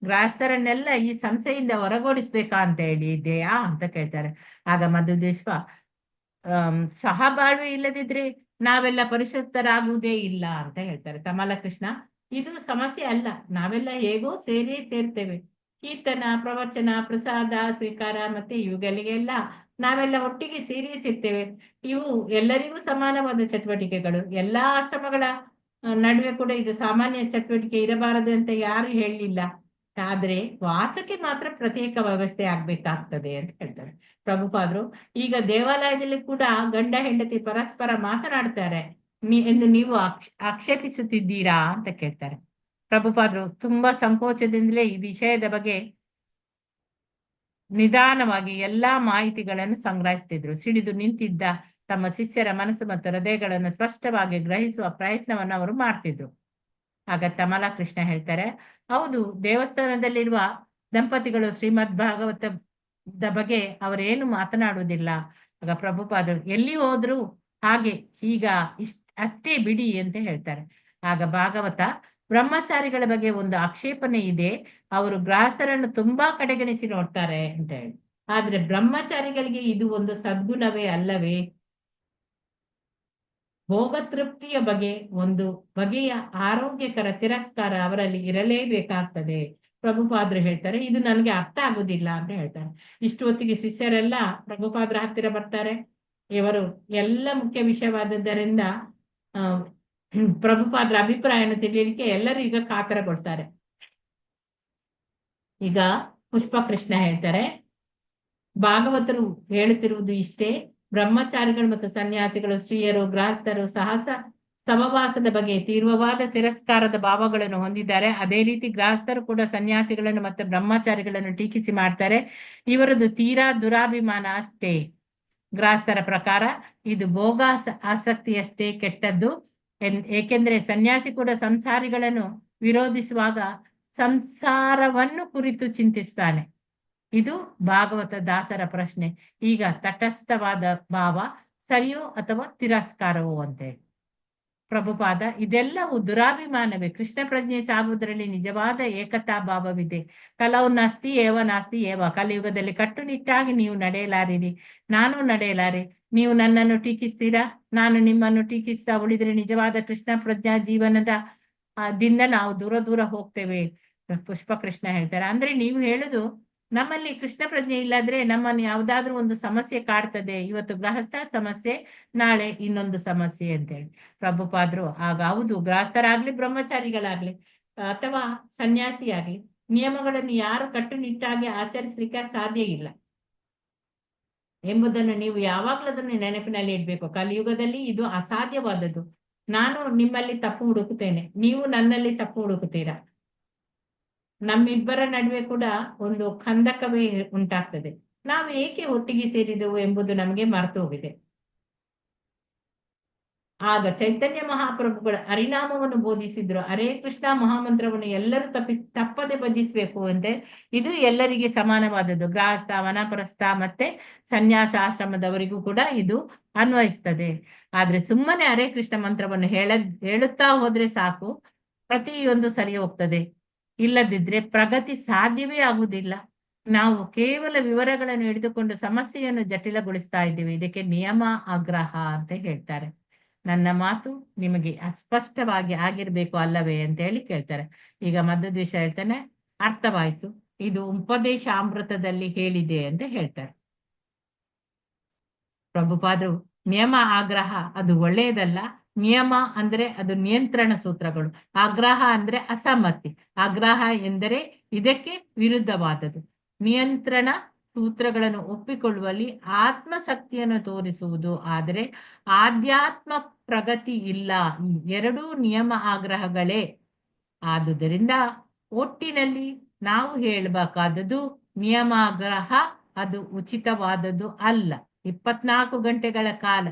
ಗೃಹಸ್ಥರನ್ನೆಲ್ಲ ಈ ಸಂಸ್ಥೆಯಿಂದ ಹೊರಗೋಡಿಸ್ಬೇಕಾ ಅಂತ ಹೇಳಿ ಇದೆಯಾ ಅಂತ ಕೇಳ್ತಾರೆ. ಆಗ ಮಧುದೇಶ್ವ, ಸಹಬಾಳ್ವೆ ಇಲ್ಲದಿದ್ರೆ ನಾವೆಲ್ಲ ಪರಿಶುದ್ಧರಾಗುವುದೇ ಇಲ್ಲ ಅಂತ ಹೇಳ್ತಾರೆ. ಕಮಲಕೃಷ್ಣ, ಇದು ಸಮಸ್ಯೆ ಅಲ್ಲ. ನಾವೆಲ್ಲ ಹೇಗೋ ಸೇರ್ತೇವೆ. ಕೀರ್ತನ, ಪ್ರವಚನ, ಪ್ರಸಾದ ಸ್ವೀಕಾರ ಮತ್ತೆ ಇವುಗಳಿಗೆಲ್ಲ ನಾವೆಲ್ಲ ಒಟ್ಟಿಗೆ ಸೇರಿಸಿರ್ತೇವೆ. ಇವು ಎಲ್ಲರಿಗೂ ಸಮಾನವಾದ ಚಟುವಟಿಕೆಗಳು. ಎಲ್ಲಾ ಆಶ್ರಮಗಳ ನಡುವೆ ಕೂಡ ಇದು ಸಾಮಾನ್ಯ ಚಟುವಟಿಕೆ ಇರಬಾರದು ಅಂತ ಯಾರು ಹೇಳಲಿಲ್ಲ. ಆದ್ರೆ ವಾಸಕ್ಕೆ ಮಾತ್ರ ಪ್ರತ್ಯೇಕ ವ್ಯವಸ್ಥೆ ಆಗ್ಬೇಕಾಗ್ತದೆ ಅಂತ ಹೇಳ್ತಾರೆ ಪ್ರಭುಪಾದರು. ಈಗ ದೇವಾಲಯದಲ್ಲಿ ಕೂಡ ಗಂಡ ಹೆಂಡತಿ ಪರಸ್ಪರ ಮಾತನಾಡ್ತಾರೆ ಎಂದು ನೀವು ಆಕ್ಷೇಪಿಸುತ್ತಿದ್ದೀರಾ ಅಂತ ಕೇಳ್ತಾರೆ. ಪ್ರಭುಪಾದರು ತುಂಬಾ ಸಂಕೋಚದಿಂದಲೇ ಈ ವಿಷಯದ ಬಗ್ಗೆ ನಿಧಾನವಾಗಿ ಎಲ್ಲಾ ಮಾಹಿತಿಗಳನ್ನು ಸಂಗ್ರಹಿಸ್ತಿದ್ರು. ಸಿಡಿದು ನಿಂತಿದ್ದ ತಮ್ಮ ಶಿಷ್ಯರ ಮನಸ್ಸು ಮತ್ತು ಹೃದಯಗಳನ್ನು ಸ್ಪಷ್ಟವಾಗಿ ಗ್ರಹಿಸುವ ಪ್ರಯತ್ನವನ್ನು ಅವರು ಮಾಡ್ತಿದ್ರು. ಆಗ ಕಮಲಕೃಷ್ಣ ಹೇಳ್ತಾರೆ, ಹೌದು, ದೇವಸ್ಥಾನದಲ್ಲಿರುವ ದಂಪತಿಗಳು ಶ್ರೀಮದ್ ಭಾಗವತದ ಬಗ್ಗೆ ಅವರೇನು ಮಾತನಾಡುವುದಿಲ್ಲ. ಆಗ ಪ್ರಭುಪಾದರು, ಎಲ್ಲಿ ಹೋದ್ರು ಹಾಗೆ ಈಗ ಅಷ್ಟೇ ಬಿಡಿ ಅಂತ ಹೇಳ್ತಾರೆ. ಆಗ ಭಾಗವತ, ಬ್ರಹ್ಮಚಾರಿಗಳ ಬಗ್ಗೆ ಒಂದು ಆಕ್ಷೇಪಣೆ ಇದೆ. ಅವರು ಗೃಹಸ್ಥರನ್ನು ತುಂಬಾ ಕಡೆಗಣಿಸಿ ನೋಡ್ತಾರೆ ಅಂತ ಹೇಳಿ. ಆದ್ರೆ ಬ್ರಹ್ಮಚಾರಿಗಳಿಗೆ ಇದು ಒಂದು ಸದ್ಗುಣವೇ ಅಲ್ಲವೇ? ಭೋಗತೃಪ್ತಿಯ ಬಗ್ಗೆ ಒಂದು ಬಗೆಯ ಆರೋಗ್ಯಕರ ತಿರಸ್ಕಾರ ಅವರಲ್ಲಿ ಇರಲೇಬೇಕಾಗ್ತದೆ. ಪ್ರಭುಪಾದ್ರು ಹೇಳ್ತಾರೆ ಇದು ನನಗೆ ಅರ್ಥ ಆಗುದಿಲ್ಲ ಅಂತ ಹೇಳ್ತಾರೆ. ಇಷ್ಟು ಹೊತ್ತಿಗೆ ಶಿಷ್ಯರೆಲ್ಲ ಪ್ರಭುಪಾದ್ರ ಹತ್ತಿರ ಬರ್ತಾರೆ. ಇವರು ಎಲ್ಲ ಮುಖ್ಯ ವಿಷಯವಾದದ್ದರಿಂದ ಆ ಪ್ರಭುಪಾದ್ರ ಅಭಿಪ್ರಾಯವನ್ನು ತಿಳಿಯಲಿಕ್ಕೆ ಎಲ್ಲರೂ ಈಗ ಕಾತರಗೊಳ್ತಾರೆ. ಈಗ ಪುಷ್ಪ ಕೃಷ್ಣ ಹೇಳ್ತಾರೆ, ಭಾಗವತರು ಹೇಳುತ್ತಿರುವುದು ಇಷ್ಟೇ. ಬ್ರಹ್ಮಚಾರಿಗಳು ಮತ್ತು ಸನ್ಯಾಸಿಗಳು, ಸ್ತ್ರೀಯರು, ಗೃಹಸ್ಥರು ಸಹಸ ಸಮವಾಸದ ಬಗ್ಗೆ ತೀವ್ರವಾದ ತಿರಸ್ಕಾರದ ಭಾವಗಳನ್ನು ಹೊಂದಿದ್ದಾರೆ. ಅದೇ ರೀತಿ ಗೃಹಸ್ಥರು ಕೂಡ ಸನ್ಯಾಸಿಗಳನ್ನು ಮತ್ತು ಬ್ರಹ್ಮಚಾರಿಗಳನ್ನು ಟೀಕಿಸಿ ಮಾಡ್ತಾರೆ. ಇವರದು ತೀರಾ ದುರಾಭಿಮಾನ ಅಷ್ಟೇ. ಗೃಹಸ್ಥರ ಪ್ರಕಾರ ಇದು ಭೋಗ ಆಸಕ್ತಿಯಷ್ಟೇ ಕೆಟ್ಟದ್ದು. ಏಕೆಂದ್ರೆ ಸನ್ಯಾಸಿ ಕೂಡ ಸಂಸಾರಿಗಳನ್ನು ವಿರೋಧಿಸುವಾಗ ಸಂಸಾರವನ್ನು ಕುರಿತು ಚಿಂತಿಸ್ತಾನೆ. ಇದು ಭಾಗವತ ದಾಸರ ಪ್ರಶ್ನೆ. ಈಗ ತಟಸ್ಥವಾದ ಭಾವ ಸರಿಯೋ ಅಥವಾ ತಿರಸ್ಕಾರವೋ ಅಂತೇಳಿ ಪ್ರಭುಪಾದ, ಇದೆಲ್ಲವೂ ದುರಾಭಿಮಾನವೇ. ಕೃಷ್ಣ ಪ್ರಜ್ಞೆ ಸಾಗುವುದರಲ್ಲಿ ನಿಜವಾದ ಏಕತಾ ಭಾವವಿದೆ. ಕಲವು ನಾಸ್ತಿ ಏವ ನಾಸ್ತಿ ಏವ. ಕಲಿಯುಗದಲ್ಲಿ ಕಟ್ಟುನಿಟ್ಟಾಗಿ ನೀವು ನಡೆಯಲಾರಿರಿ, ನಾನು ನಡೆಯಲಾರೆ. ನೀವು ನನ್ನನ್ನು ಟೀಕಿಸ್ತೀರಾ, ನಾನು ನಿಮ್ಮನ್ನು ಟೀಕಿಸ್ತಾ ಉಳಿದ್ರೆ ನಿಜವಾದ ಕೃಷ್ಣ ಪ್ರಜ್ಞಾ ಜೀವನದ ದಿಂದ ನಾವು ದೂರ ದೂರ ಹೋಗ್ತೇವೆ. ಪುಷ್ಪ ಕೃಷ್ಣ ಹೇಳ್ತಾರೆ, ಅಂದ್ರೆ ನೀವು ಹೇಳುದು ನಮ್ಮಲ್ಲಿ ಕೃಷ್ಣ ಪ್ರಜ್ಞೆ ಇಲ್ಲಾದ್ರೆ ನಮ್ಮನ್ನು ಯಾವ್ದಾದ್ರು ಒಂದು ಸಮಸ್ಯೆ ಕಾಡ್ತದೆ. ಇವತ್ತು ಗೃಹಸ್ಥ ಸಮಸ್ಯೆ, ನಾಳೆ ಇನ್ನೊಂದು ಸಮಸ್ಯೆ ಅಂತೇಳಿ ಪ್ರಭುಪಾದ್ರು. ಆಗ ಹೌದು, ಗೃಹಸ್ಥರಾಗ್ಲಿ ಬ್ರಹ್ಮಚಾರಿಗಳಾಗ್ಲಿ ಅಥವಾ ಸನ್ಯಾಸಿಯಾಗ್ಲಿ ನಿಯಮಗಳನ್ನು ಯಾರು ಕಟ್ಟುನಿಟ್ಟಾಗಿ ಆಚರಿಸಲಿಕ್ಕೆ ಸಾಧ್ಯ ಇಲ್ಲ ಎಂಬುದನ್ನು ನೀವು ಯಾವಾಗ್ಲೂ ಅದನ್ನು ನೆನಪಿನಲ್ಲಿ ಇಡ್ಬೇಕು. ಕಲಿಯುಗದಲ್ಲಿ ಇದು ಅಸಾಧ್ಯವಾದದ್ದು. ನಾನು ನಿಮ್ಮಲ್ಲಿ ತಪ್ಪು ಹುಡುಕುತ್ತೇನೆ, ನೀವು ನನ್ನಲ್ಲಿ ತಪ್ಪು ಹುಡುಕುತ್ತೀರಾ. ನಮ್ಮಿಬ್ಬರ ನಡುವೆ ಕೂಡ ಒಂದು ಖಂದಕವೇ ಉಂಟಾಗ್ತದೆ. ನಾವು ಏಕೆ ಒಟ್ಟಿಗೆ ಸೇರಿದೆವು ಎಂಬುದು ನಮಗೆ ಮರೆತು ಹೋಗಿದೆ. ಆಗ ಚೈತನ್ಯ ಮಹಾಪ್ರಭುಗಳು ಹರಿನಾಮವನ್ನು ಬೋಧಿಸಿದ್ರು. ಹರೇ ಕೃಷ್ಣ ಮಹಾಮಂತ್ರವನ್ನು ಎಲ್ಲರೂ ತಪ್ಪದೆ ಭಜಿಸ್ಬೇಕು ಅಂತೆ. ಇದು ಎಲ್ಲರಿಗೆ ಸಮಾನವಾದದ್ದು. ಗೃಹಸ್ಥ, ವನಪ್ರಸ್ಥ ಮತ್ತೆ ಸನ್ಯಾಸಾಶ್ರಮದವರಿಗೂ ಕೂಡ ಇದು ಅನ್ವಯಿಸ್ತದೆ. ಆದ್ರೆ ಸುಮ್ಮನೆ ಹರೇ ಕೃಷ್ಣ ಮಂತ್ರವನ್ನು ಹೇಳುತ್ತಾ ಹೋದ್ರೆ ಸಾಕು, ಪ್ರತಿಯೊಂದು ಸರಿ ಹೋಗ್ತದೆ. ಇಲ್ಲದಿದ್ರೆ ಪ್ರಗತಿ ಸಾಧ್ಯವೇ ಆಗುವುದಿಲ್ಲ. ನಾವು ಕೇವಲ ವಿವರಗಳನ್ನು ಹಿಡಿದುಕೊಂಡು ಸಮಸ್ಯೆಯನ್ನು ಜಟಿಲಗೊಳಿಸ್ತಾ ಇದ್ದೀವಿ. ಇದಕ್ಕೆ ನಿಯಮ ಆಗ್ರಹ ಅಂತ ಹೇಳ್ತಾರೆ. ನನ್ನ ಮಾತು ನಿಮಗೆ ಅಸ್ಪಷ್ಟವಾಗಿ ಆಗಿರ್ಬೇಕು ಅಲ್ಲವೇ ಅಂತ ಹೇಳಿ ಕೇಳ್ತಾರೆ. ಈಗ ಮಧ್ವದ್ವೇಷ ಹೇಳ್ತಾನೆ, ಅರ್ಥವಾಯ್ತು, ಇದು ಉಪದೇಶ ಅಮೃತದಲ್ಲಿ ಹೇಳಿದೆ ಅಂತ ಹೇಳ್ತಾರೆ. ಪ್ರಭುಪಾದರು ನಿಯಮ ಆಗ್ರಹ ಅದು ಒಳ್ಳೆಯದಲ್ಲ. ನಿಯಮ ಅಂದ್ರೆ ಅದು ನಿಯಂತ್ರಣ ಸೂತ್ರಗಳು, ಆಗ್ರಹ ಅಂದ್ರೆ ಅಸಮ್ಮತಿ. ಆಗ್ರಹ ಎಂದರೆ ಇದಕ್ಕೆ ವಿರುದ್ಧವಾದದ್ದು. ನಿಯಂತ್ರಣ ಸೂತ್ರಗಳನ್ನು ಒಪ್ಪಿಕೊಳ್ಳುವಲ್ಲಿ ಆತ್ಮಶಕ್ತಿಯನ್ನು ತೋರಿಸುವುದು. ಆದರೆ ಆಧ್ಯಾತ್ಮ ಪ್ರಗತಿ ಇಲ್ಲ. ಈ ಎರಡೂ ನಿಯಮ ಆಗ್ರಹಗಳೇ. ಆದುದರಿಂದ ಒಟ್ಟಿನಲ್ಲಿ ನಾವು ಹೇಳಬೇಕಾದದ್ದು ನಿಯಮಾಗ್ರಹ ಅದು ಉಚಿತವಾದದ್ದು ಅಲ್ಲ. 24 ಗಂಟೆಗಳ ಕಾಲ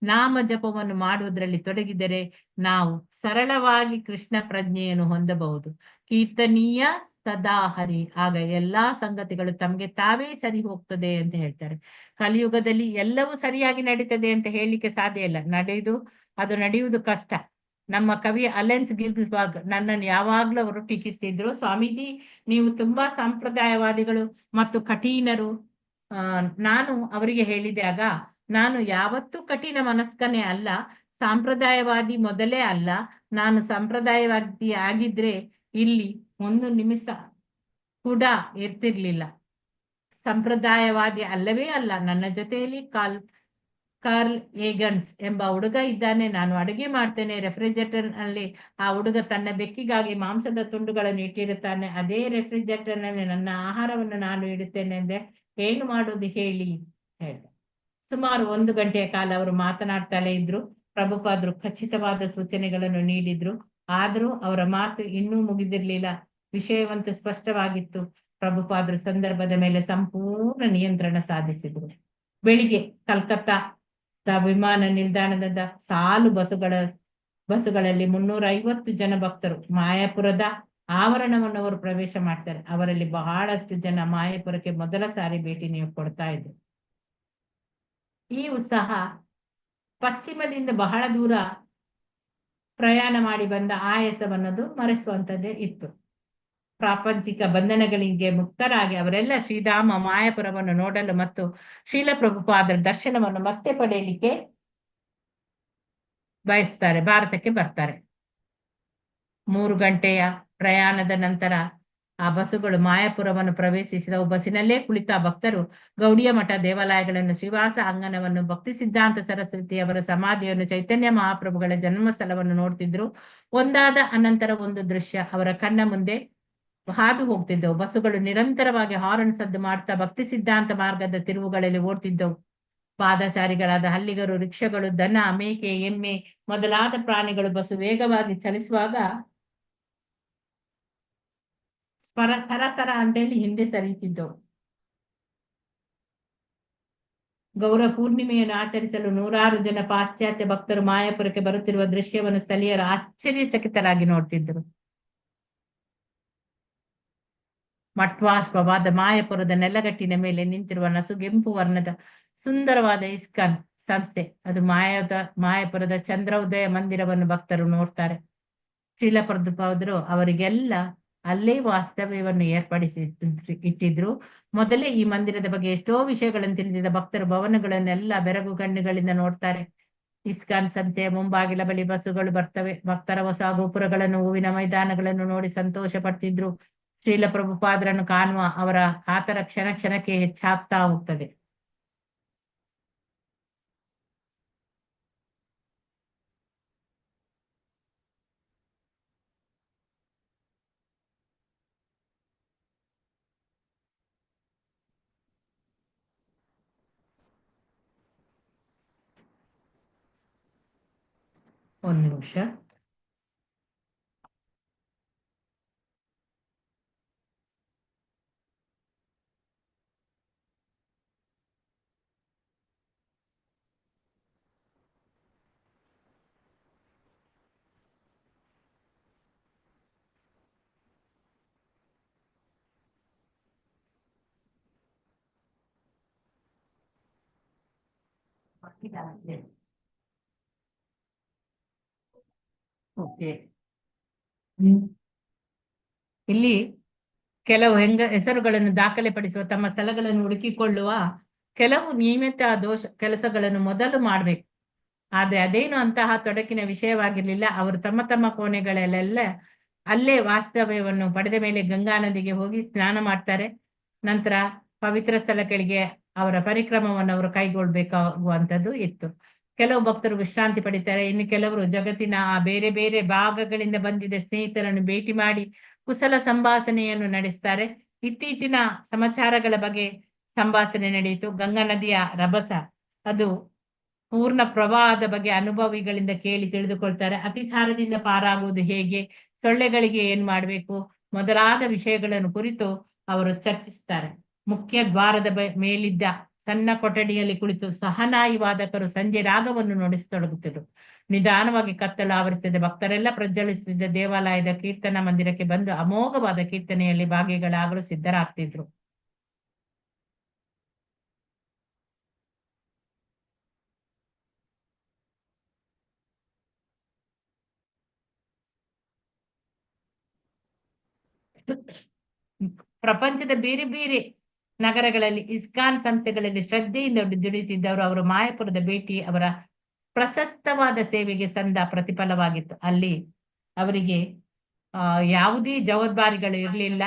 ನಾಮ ಜಪವನ್ನು ಮಾಡುವುದರಲ್ಲಿ ತೊಡಗಿದರೆ ನಾವು ಸರಳವಾಗಿ ಕೃಷ್ಣ ಪ್ರಜ್ಞೆಯನ್ನು ಹೊಂದಬಹುದು. ಕೀರ್ತನೀಯ ಸದಾ ಹರಿ, ಆಗ ಎಲ್ಲಾ ಸಂಗತಿಗಳು ತಮಗೆ ತಾವೇ ಸರಿ ಹೋಗ್ತದೆ ಅಂತ ಹೇಳ್ತಾರೆ. ಕಲಿಯುಗದಲ್ಲಿ ಎಲ್ಲವೂ ಸರಿಯಾಗಿ ನಡೀತದೆ ಅಂತ ಹೇಳಲಿಕ್ಕೆ ಸಾಧ್ಯ ಇಲ್ಲ. ಅದು ನಡೆಯುವುದು ಕಷ್ಟ. ನಮ್ಮ ಕವಿ ಅಲೆನ್ಸ್ ಗಿಲ್ಸ್ಬರ್ಗ್ ನನ್ನನ್ನು ಯಾವಾಗ್ಲೂ ಅವರು ಟೀಕಿಸ್ತಿದ್ರು. ಸ್ವಾಮೀಜಿ, ನೀವು ತುಂಬಾ ಸಂಪ್ರದಾಯವಾದಿಗಳು ಮತ್ತು ಕಠಿಣರು. ನಾನು ಅವರಿಗೆ ಹೇಳಿದಾಗ, ನಾನು ಯಾವತ್ತೂ ಕಠಿಣ ಮನಸ್ಕನೇ ಅಲ್ಲ, ಸಂಪ್ರದಾಯವಾದಿ ಮೊದಲೇ ಅಲ್ಲ. ನಾನು ಸಂಪ್ರದಾಯವಾದಿ ಆಗಿದ್ರೆ ಇಲ್ಲಿ ಒಂದು ನಿಮಿಷ ಕೂಡ ಇರ್ತಿರ್ಲಿಲ್ಲ. ಸಂಪ್ರದಾಯವಾದಿ ಅಲ್ಲವೇ ಅಲ್ಲ. ನನ್ನ ಜೊತೆಯಲ್ಲಿ ಕಾರ್ಲ್ ಏಗನ್ಸ್ ಎಂಬ ಹುಡುಗ ಇದ್ದಾನೆ. ನಾನು ಅಡುಗೆ ಮಾಡ್ತೇನೆ ರೆಫ್ರಿಜರೇಟರ್ ನಲ್ಲಿ. ಆ ಹುಡುಗ ತನ್ನ ಬೆಕ್ಕಿಗಾಗಿ ಮಾಂಸದ ತುಂಡುಗಳನ್ನು ಇಟ್ಟಿರುತ್ತಾನೆ. ಅದೇ ರೆಫ್ರಿಜರೇಟರ್ ನಲ್ಲಿ ನನ್ನ ಆಹಾರವನ್ನು ನಾನು ಇಡುತ್ತೇನೆ ಎಂದೆ. ಏನು ಮಾಡೋದು ಹೇಳಿ ಹೇಳ್ದ. ಸುಮಾರು 1 ಗಂಟೆಯ ಕಾಲ ಅವರು ಮಾತನಾಡ್ತಲೇ ಇದ್ರು. ಪ್ರಭುಪಾದರು ಖಚಿತವಾದ ಸೂಚನೆಗಳನ್ನು ನೀಡಿದ್ರು. ಆದರೂ ಅವರ ಮಾತು ಇನ್ನೂ ಮುಗಿದಿರ್ಲಿಲ್ಲ. ವಿಷಯವಂತೂ ಸ್ಪಷ್ಟವಾಗಿತ್ತು. ಪ್ರಭುಪಾದರು ಸಂದರ್ಭದ ಮೇಲೆ ಸಂಪೂರ್ಣ ನಿಯಂತ್ರಣ ಸಾಧಿಸಿದ್ರು. ಬೆಳಿಗ್ಗೆ ಕಲ್ಕತ್ತಾ ವಿಮಾನ ನಿಲ್ದಾಣದ ಸಾಲು ಬಸ್ಸುಗಳಲ್ಲಿ 350 ಜನ ಭಕ್ತರು ಮಾಯಾಪುರದ ಆವರಣವನ್ನು ಅವರು ಪ್ರವೇಶ ಮಾಡ್ತಾರೆ. ಅವರಲ್ಲಿ ಬಹಳಷ್ಟು ಜನ ಮಾಯಾಪುರಕ್ಕೆ ಮೊದಲ ಸಾರಿ ಭೇಟಿ ನೀವು ಕೊಡ್ತಾ ಇದ್ರು. ಈ ಉತ್ಸಾಹ ಪಶ್ಚಿಮದಿಂದ ಬಹಳ ದೂರ ಪ್ರಯಾಣ ಮಾಡಿ ಬಂದ ಆಯಾಸವನ್ನದು ಮರೆಸುವಂತದ್ದೇ ಇತ್ತು. ಪ್ರಾಪಂಚಿಕ ಬಂಧನಗಳಿಗೆ ಮುಕ್ತರಾಗಿ ಅವರೆಲ್ಲ ಶ್ರೀಧಾಮ ಮಾಯಾಪುರವನ್ನು ನೋಡಲು ಮತ್ತು ಶ್ರೀಲ ಪ್ರಭುಪಾದರ ದರ್ಶನವನ್ನು ಮತ್ತೆ ಪಡೆಯಲಿಕ್ಕೆ ಬಯಸ್ತಾರೆ. ಭಾರತಕ್ಕೆ ಬರ್ತಾರೆ. 3 ಗಂಟೆಯ ಪ್ರಯಾಣದ ನಂತರ ಆ ಬಸ್ಸುಗಳು ಮಾಯಾಪುರವನ್ನು ಪ್ರವೇಶಿಸಿದವು. ಬಸ್ಸಿನಲ್ಲೇ ಕುಳಿತ ಭಕ್ತರು ಗೌಡಿಯ ಮಠ ದೇವಾಲಯಗಳನ್ನು, ಶ್ರೀವಾಸ ಅಂಗನವನ್ನು, ಭಕ್ತಿ ಸಿದ್ಧಾಂತ ಸರಸ್ವತಿ ಅವರ ಸಮಾಧಿಯನ್ನು, ಚೈತನ್ಯ ಮಹಾಪ್ರಭುಗಳ ಜನ್ಮಸ್ಥಳವನ್ನು ನೋಡ್ತಿದ್ರು. ಒಂದಾದ ಅನಂತರ ಒಂದು ದೃಶ್ಯ ಅವರ ಕಣ್ಣ ಮುಂದೆ ಹಾದು ಹೋಗ್ತಿದ್ದವು. ಬಸ್ಸುಗಳು ನಿರಂತರವಾಗಿ ಹಾರನ್ ಸದ್ದು ಮಾಡ್ತಾ ಭಕ್ತಿ ಸಿದ್ಧಾಂತ ಮಾರ್ಗದ ತಿರುವುಗಳಲ್ಲಿ ಓಡ್ತಿದ್ದವು. ಪಾದಚಾರಿಗಳಾದ ಹಳ್ಳಿಗರು, ರಿಕ್ಷಾಗಳು, ದನ, ಮೇಕೆ, ಎಮ್ಮೆ ಮೊದಲಾದ ಪ್ರಾಣಿಗಳು ಬಸ್ಸು ವೇಗವಾಗಿ ಚಲಿಸುವಾಗ ಸರ ಅಂತೇಳಿ ಹಿಂದೆ ಸರಿಯುತ್ತಿದ್ದವು. ಗೌರ ಪೂರ್ಣಿಮೆಯನ್ನು ಆಚರಿಸಲು ನೂರಾರು ಜನ ಪಾಶ್ಚಾತ್ಯ ಭಕ್ತರು ಮಾಯಾಪುರಕ್ಕೆ ಬರುತ್ತಿರುವ ದೃಶ್ಯವನ್ನು ಸ್ಥಳೀಯರು ಆಶ್ಚರ್ಯಚಕಿತರಾಗಿ ನೋಡ್ತಿದ್ದರು. ಮಟ್ವಾಶ್ವವಾದ ಮಾಯಾಪುರದ ನೆಲಗಟ್ಟಿನ ಮೇಲೆ ನಿಂತಿರುವ ನಸುಗೆಂಪು ವರ್ಣದ ಸುಂದರವಾದ ಇಸ್ಕಾನ್ ಸಂಸ್ಥೆ, ಅದು ಮಾಯಾಪುರದ ಚಂದ್ರೋದಯ ಮಂದಿರವನ್ನು ಭಕ್ತರು ನೋಡ್ತಾರೆ. ಶ್ರೀಲ ಪ್ರಭುಪಾದರು ಅವರಿಗೆಲ್ಲ ಅಲ್ಲೇ ವಾಸ್ತವ್ಯವನ್ನು ಏರ್ಪಡಿಸಿ ಇಟ್ಟಿದ್ರು. ಮೊದಲೇ ಈ ಮಂದಿರದ ಬಗ್ಗೆ ಎಷ್ಟೋ ವಿಷಯಗಳನ್ನು ತಿಳಿದಿದ್ದ ಭಕ್ತರು ಭವನಗಳನ್ನೆಲ್ಲ ಬೆರಗು ಕಣ್ಣುಗಳಿಂದ ನೋಡ್ತಾರೆ. ಇಸ್ಕಾನ್ ಸಂಸ್ಥೆಯ ಮುಂಬಾಗಿಲ ಬಳಿ ಬಸ್ಸುಗಳು ಬರ್ತವೆ. ಭಕ್ತರ ಹೊಸ ಗೋಪುರಗಳನ್ನು, ಹೂವಿನ ಮೈದಾನಗಳನ್ನು ನೋಡಿ ಸಂತೋಷ ಪಡ್ತಿದ್ರು. ಶ್ರೀಲ ಪ್ರಭುಪಾದರನ್ನು ಕಾಣುವ ಅವರ ಆತರ ಕ್ಷಣ ಕ್ಷಣಕ್ಕೆ ಹೆಚ್ಚಾಗ್ತಾ ಹೋಗ್ತದೆ. ಒಂದು ನಿಮಿಷ. ಓಕೆ, ಇಲ್ಲಿ ಕೆಲವು ಹೆಸರುಗಳನ್ನು ದಾಖಲೆ ಪಡಿಸುವ, ತಮ್ಮ ಸ್ಥಳಗಳನ್ನು ಹುಡುಕಿಕೊಳ್ಳುವ ಕೆಲವು ನಿಯಮಿತ ಕೆಲಸಗಳನ್ನು ಮೊದಲು ಮಾಡ್ಬೇಕು. ಆದ್ರೆ ಅದೇನು ಅಂತಹ ತೊಡಕಿನ ವಿಷಯವಾಗಿರ್ಲಿಲ್ಲ. ಅವರು ತಮ್ಮ ತಮ್ಮ ಕೋಣೆಗಳಲ್ಲೆಲ್ಲ ಅಲ್ಲೇ ವಾಸ್ತವ್ಯವನ್ನು ಪಡೆದ ಮೇಲೆ ಗಂಗಾ ನದಿಗೆ ಹೋಗಿ ಸ್ನಾನ ಮಾಡ್ತಾರೆ. ನಂತರ ಪವಿತ್ರ ಸ್ಥಳಗಳಿಗೆ ಅವರ ಪರಿಕ್ರಮವನ್ನು ಅವರು ಕೈಗೊಳ್ಬೇಕಾಗುವಂಥದ್ದು ಇತ್ತು. ಕೆಲವು ಭಕ್ತರು ವಿಶ್ರಾಂತಿ ಪಡಿತಾರೆ. ಇನ್ನು ಕೆಲವರು ಜಗತ್ತಿನ ಆ ಬೇರೆ ಬೇರೆ ಭಾಗಗಳಿಂದ ಬಂದಿದ್ದ ಸ್ನೇಹಿತರನ್ನು ಭೇಟಿ ಮಾಡಿ ಕುಶಲ ಸಂಭಾಷಣೆಯನ್ನು ನಡೆಸ್ತಾರೆ. ಇತ್ತೀಚಿನ ಸಮಾಚಾರಗಳ ಬಗ್ಗೆ ಸಂಭಾಷಣೆ ನಡೆಯಿತು. ಗಂಗಾ ನದಿಯ ರಭಸ, ಅದು ಪೂರ್ಣ ಪ್ರವಾಹದ ಬಗ್ಗೆ ಅನುಭವಿಗಳಿಂದ ಕೇಳಿ ತಿಳಿದುಕೊಳ್ತಾರೆ. ಅತಿಸಾರದಿಂದ ಪಾರಾಗುವುದು ಹೇಗೆ, ಸೊಳ್ಳೆಗಳಿಗೆ ಏನ್ ಮಾಡ್ಬೇಕು ಮೊದಲಾದ ವಿಷಯಗಳನ್ನು ಕುರಿತು ಅವರು ಚರ್ಚಿಸ್ತಾರೆ. ಮುಖ್ಯ ದ್ವಾರದ ಮೇಲಿದ್ದ ಸಣ್ಣ ಕೊಠಡಿಯಲ್ಲಿ ಕುಳಿತು ಸಹನಾಯಿ ವಾದಕರು ಸಂಜೆ ರಾಗವನ್ನು ನುಡಿಸತೊಡಗುತ್ತಿದ್ದರು. ನಿಧಾನವಾಗಿ ಕತ್ತಲು ಆವರಿಸಿದ ಭಕ್ತರೆಲ್ಲ ಪ್ರಜ್ವಲಿಸುತ್ತಿದ್ದ ದೇವಾಲಯದ ಕೀರ್ತನಾ ಮಂದಿರಕ್ಕೆ ಬಂದು ಅಮೋಘವಾದ ಕೀರ್ತನೆಯಲ್ಲಿ ಭಾಗಿಗಳಾಗಲು ಸಿದ್ಧರಾಗ್ತಿದ್ರು. ಪ್ರಪಂಚದ ಬೇರೆ ಬೇರೆ ನಗರಗಳಲ್ಲಿ ಇಸ್ಕಾನ್ ಸಂಸ್ಥೆಗಳಲ್ಲಿ ಶ್ರದ್ಧೆಯಿಂದ ದುಡಿಯುತ್ತಿದ್ದವರು. ಅವರು ಮಾಯಾಪುರದ ಭೇಟಿ ಅವರ ಪ್ರಶಸ್ತವಾದ ಸೇವೆಗೆ ಸಂದ ಪ್ರತಿಫಲವಾಗಿತ್ತು. ಅಲ್ಲಿ ಅವರಿಗೆ ಯಾವುದೇ ಜವಾಬ್ದಾರಿಗಳು ಇರಲಿಲ್ಲ.